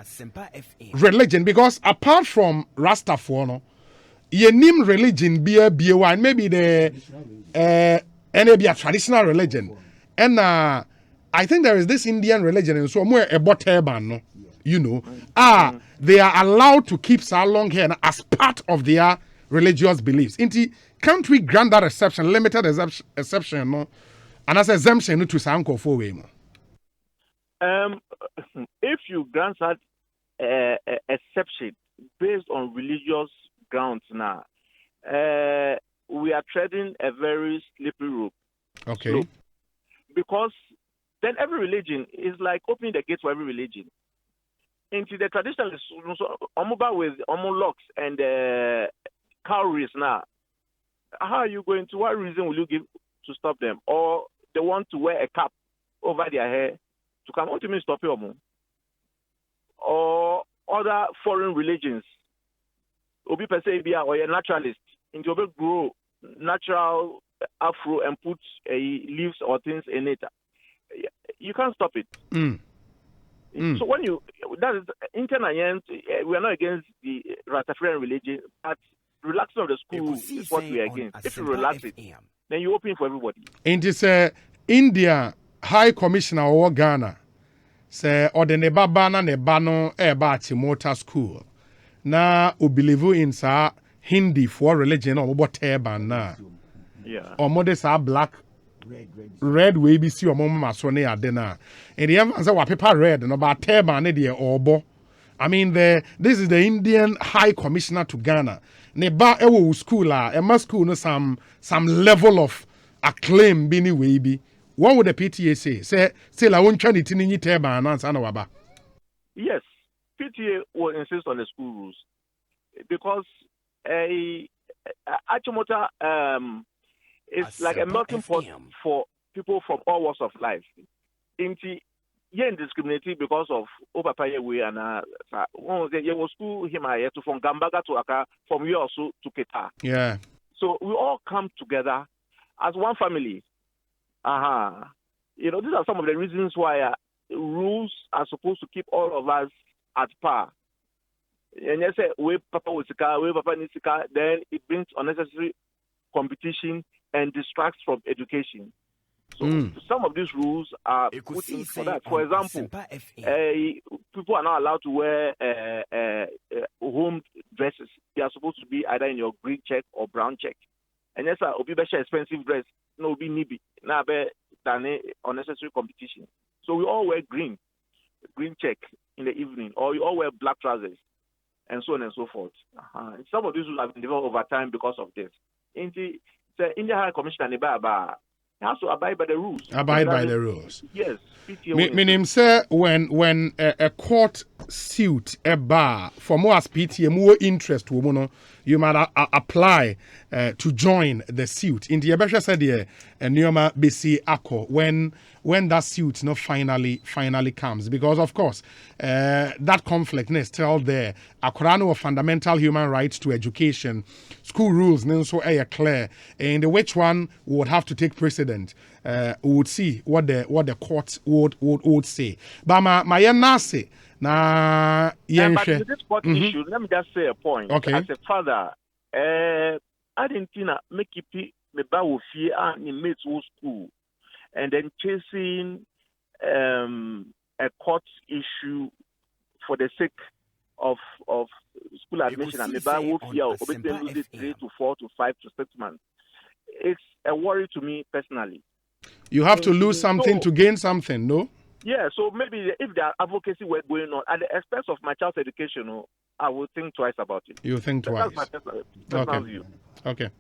religion? Because apart from Rastafarian, no, you name religion be a and maybe the be a traditional religion. And I think there is this Indian religion, and so more a turban, no, you know. They are allowed to keep so long hair as part of their religious beliefs. Can't we grant that exception, limited exception, no? And as exemption to Sanko for way. If you grant that exception based on religious grounds now, we are treading a very slippery rope. Okay. Slope. Because then every religion is like opening the gates for every religion. Into the traditionalists, with locks and cowries now. How are you going to? What reason will you give to stop them? Or they want to wear a cap over their hair to come on to me stop you? Or other foreign religions. Obi Pesebia or a naturalist into grow natural afro and put leaves or things in it. You can't stop it. So when that is internal, we are not against the Rastafarian religion, but relaxing of the school is what we are against. If you relax it, then you open for everybody. And it's India High Commissioner of Ghana say or the nebabana nebano Achimota school. Na ubelieve in sa Hindi for religion or what turban na. Yeah. Or modest are black. Red we be see or mama sone adena. And the answer what paper red and about turban or bo. I mean this is the Indian High Commissioner to Ghana. Neba ewo school a school no some level of acclaim bini we be. What would the PTA say? Say la won't try it in turban answer no waba. Yes. PTA will insist on the school rules because Achimota is like a melting pot for people from all walks of life. You're discriminating because of Obapaye way and you school him to from Gambaga to Aka, from you also to Keta. Yeah. So we all come together as one family. You know, these are some of the reasons why rules are supposed to keep all of us at par. And you say, we Papa Wusika, we Papa Nisika, then it brings unnecessary competition and distracts from education. So some of these rules are put in for that. For example, people are not allowed to wear home dresses. They are supposed to be either in your green check or brown check. And yes, obi be expensive dress, no be nibi, na be than unnecessary competition. So we all wear green check in the evening, or you all wear black trousers, and so on and so forth. Some of these rules have been developed over time because of this. In the India High Commission and has to abide by the rules. Yes. Meaning, sir, when a court suit a bar for more as PTA more interest, you might apply to join the suit. In the Ebesha said here, Nyoma BC Ako when that suit finally comes, because of course that conflict is still there. Akorano of fundamental human rights to education, school rules so clear, and which one would have to take precedent. We would see what the courts would say. But my nasi na but with this court issue, let me just say a point. Okay. As a father, I didn't make it me bawo fie and mates school, and then chasing a court issue for the sake of school admission and me bawo fie obtain lose 3 to 4 to 5 to 6 months. It's a worry to me personally. You have to lose something to gain something, no? Yeah, so maybe if there advocacy were going on at the expense of my child's education, I will think twice about it. You think twice. That's my personal view. Okay.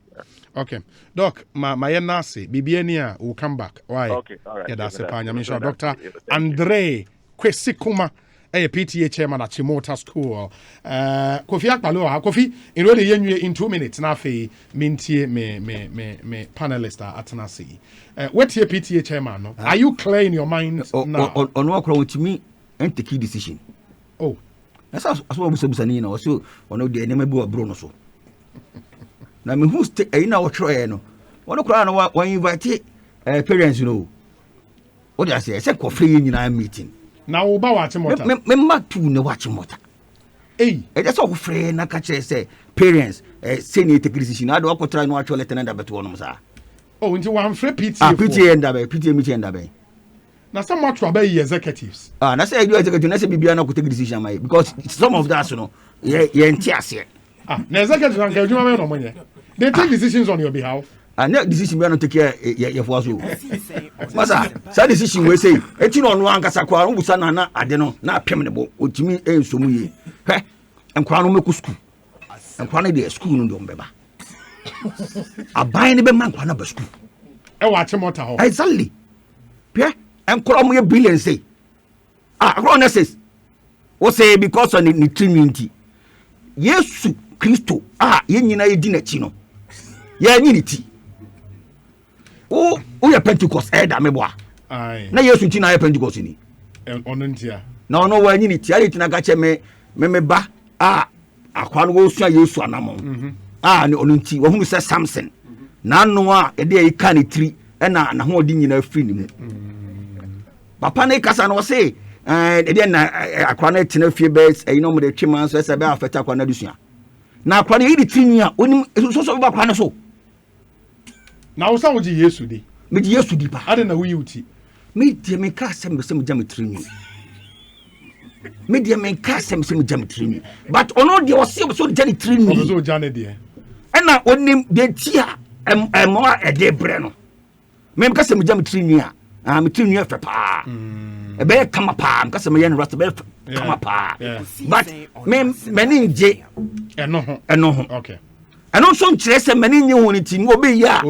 Okay. Doc, my nasi, Bibiania will come back. Why? Okay, all right. Yeah, that's a panya. Dr. Andre Kwesikuma, a PTA chairman at Achimota School. Kofi Akpalo, Kofi, in really in 2 minutes, Nafi, Mintie, me panelist at Nasi. What's your PTA chairman? No? Are you clear in your mind now? On what with me, and the key decision. Oh, that's what we said. So, one of the enemy boy Bruno. So, now, me who's in our try? No, one of when you invite parents, what do I say? I said, coffee in our meeting. Now, about Achimota. Remember to no Achimota. Hey, that's all friend. I catch say parents say you take decision. I don't try no actual letter and about one of them. Oh, into one free PTA. PTA and PTA meeting and Dabe. Now, some more trouble executives. I say you executive. I say Bibiana could take a decision, because some of that, yeah, the executive they take decisions on your behalf. And that decision we are not take care for us. Masa, that decision we say, on one Casaqua, Busana, I don't know, not permanent, which means a sumuye. And Quano school. And Quano school no Beba. A buying the man Quanaba school. I watch a motor. Exactly. Pierre, and Colombia billion say. Rona says, what say because on the Trinity. Yes, Christo, Yenina Dinachino. Yeah, unity. Oh, we are Pentecost, Meboa. Aye. Na yesu nti na ya Pentecost ni. Onentia. Na ono wa nyini ti ari ti na gache me ba akwa no wo sua yesu anamo. Ne ono nti wo hunu se Samson. Na no a e de ika ne tri e na ho odi nyina afri ni mu. Papa ne kasa no se e de na akwa na tina fie be e no mo de twema so se be afeta akwa na dusua. Na akwa ne yi tri ni a onim so be akwa na so. Now, some of Yesu di. Me di Yesu di pa. I don't know who you ti. Me di me ka sem jam trini. Me di me ka sem jam trini. But ono di was so jam trini. Ono so jane di. Ena onim de tia mo e de bre no. Me ka sem jam trini a. Me trini fe pa. E be kama pa. Me ka sem ye Rasta be kama pa. But me ninje. Eno ho. Okay. And also chese many new unity obi ya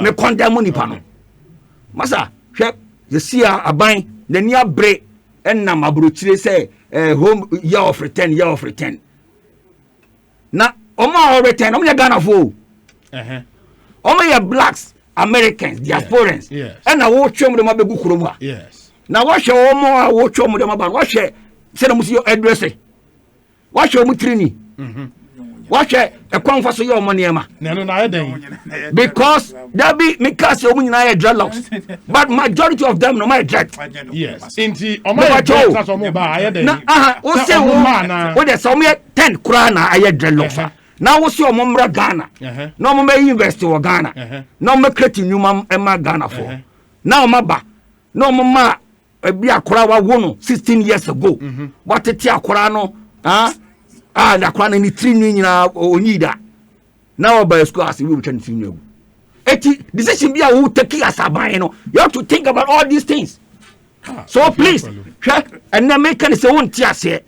me condemn nipa no masa hwe ye sia aban na ni abre enna mabrochire say home year of return na omo return omo ya Ghana fo omo ya blacks Americans diasporans and na wo twem de mabegu kurom a yes na wo hwe omo a wo twem de maba wo hwe se na musi address wo hwe omo trini watch a conference your money, because there be me cast your money dreadlocks, but majority of them no my dread. Yes, indeed. Oh my God! What's say what there's some 10 krana I dreadlocks. Now what's your Ghana? No more university or Ghana. No more creating new Emma Ghana for. Now maba. No mama be akora wa wo 16 years ago. What tete akora no the akora ni 3 nyina onyida. Now by school as we will continue. Decision be a take as a buy, you have to think about all these things. So please, and then make any say say.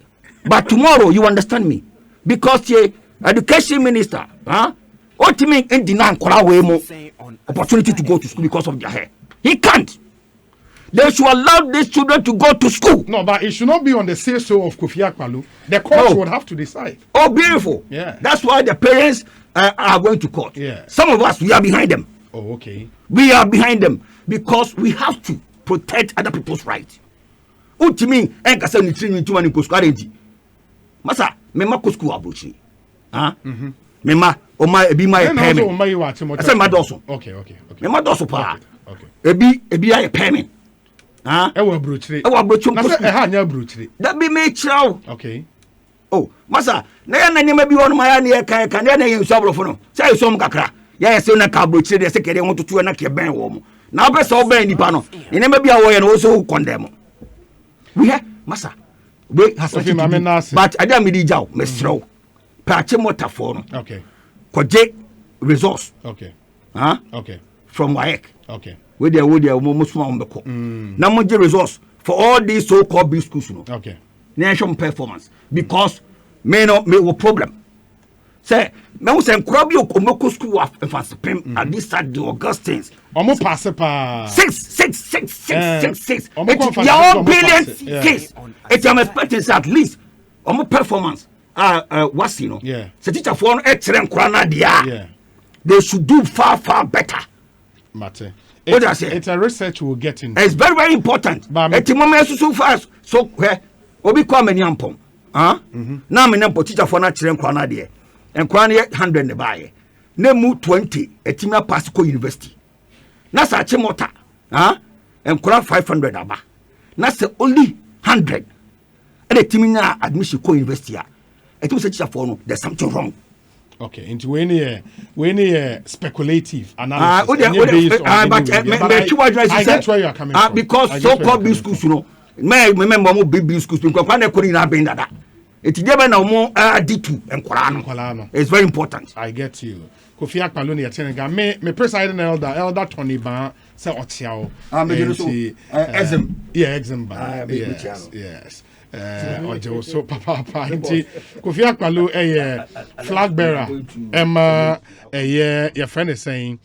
But tomorrow you understand me. Because the education minister, what you mean in deny opportunity to go to school because of their hair. He can't. They should allow these children to go to school. No, but it should not be on the say-so of Kofi Akpalu. The court would have to decide. Oh, beautiful. Yeah. That's why the parents are going to court. Yeah. Some of us, we are behind them. Oh, okay. We are behind them because we have to protect other people's rights. What you mean? Enkasa ni training to one school arrange. Masa, mema ko school abuchi. Mema o ma ebi ma payment. I say ma doso. Okay. Mema doso pa. Okay. Ebi ay payment. Ewa brochire. Na say ha nya brochire. That be me chiraw. Okay. Oh, masa, na ya na nyema bi won ma ya na kan na yen so abrofo no. Say so m kakra. Ya say na ka brochire de say kede won tutu na ke ben wo mo. Na be so ben nipa no. Nyema bi a wo ye no so condemn. We have masa. We has but I don't need jaw, Mr. Achimota for okay. Koje resource. Okay. Okay. From WAEC. Okay. With their almost one beko. Now resource for all these so-called big schools. Okay. National performance. Because may not make a problem. Say, now say Krabi Okomoko school of Pim at this Saturday Augustines. Almost pass pa 6. Your own brilliant case. It's I'm expecting at least performance. What's you know? Yeah. So teacher for excellent Krana dia. Yeah. They should do far better. Mate. What I say? It's a research we'll get into. It's very important. It's moment so fast. So where obi come any ampom. Now me nampo teacher for na excellent Krana dia. And Krana 100 ne buy. Nemu 20 etimia pass ko university. Na sa Achimota and Kora 500 aba. Na say only 100. And the timina admission ko university. It was such a form there's something wrong. Okay, into any speculative analysis. But I get where you are coming from. Because so-called big schools, you know, may remember more big schools because when they couldn't have been that. It's never no more D2 and Korano. It's very important. I get you. Kofi Akpalu ni yatenga me presiding elder Tony Ba say otiao. Exam. Yeah, exam ba. Yes. Ojo so papa nti Kofi Akpalu flag bearer. Your friend is saying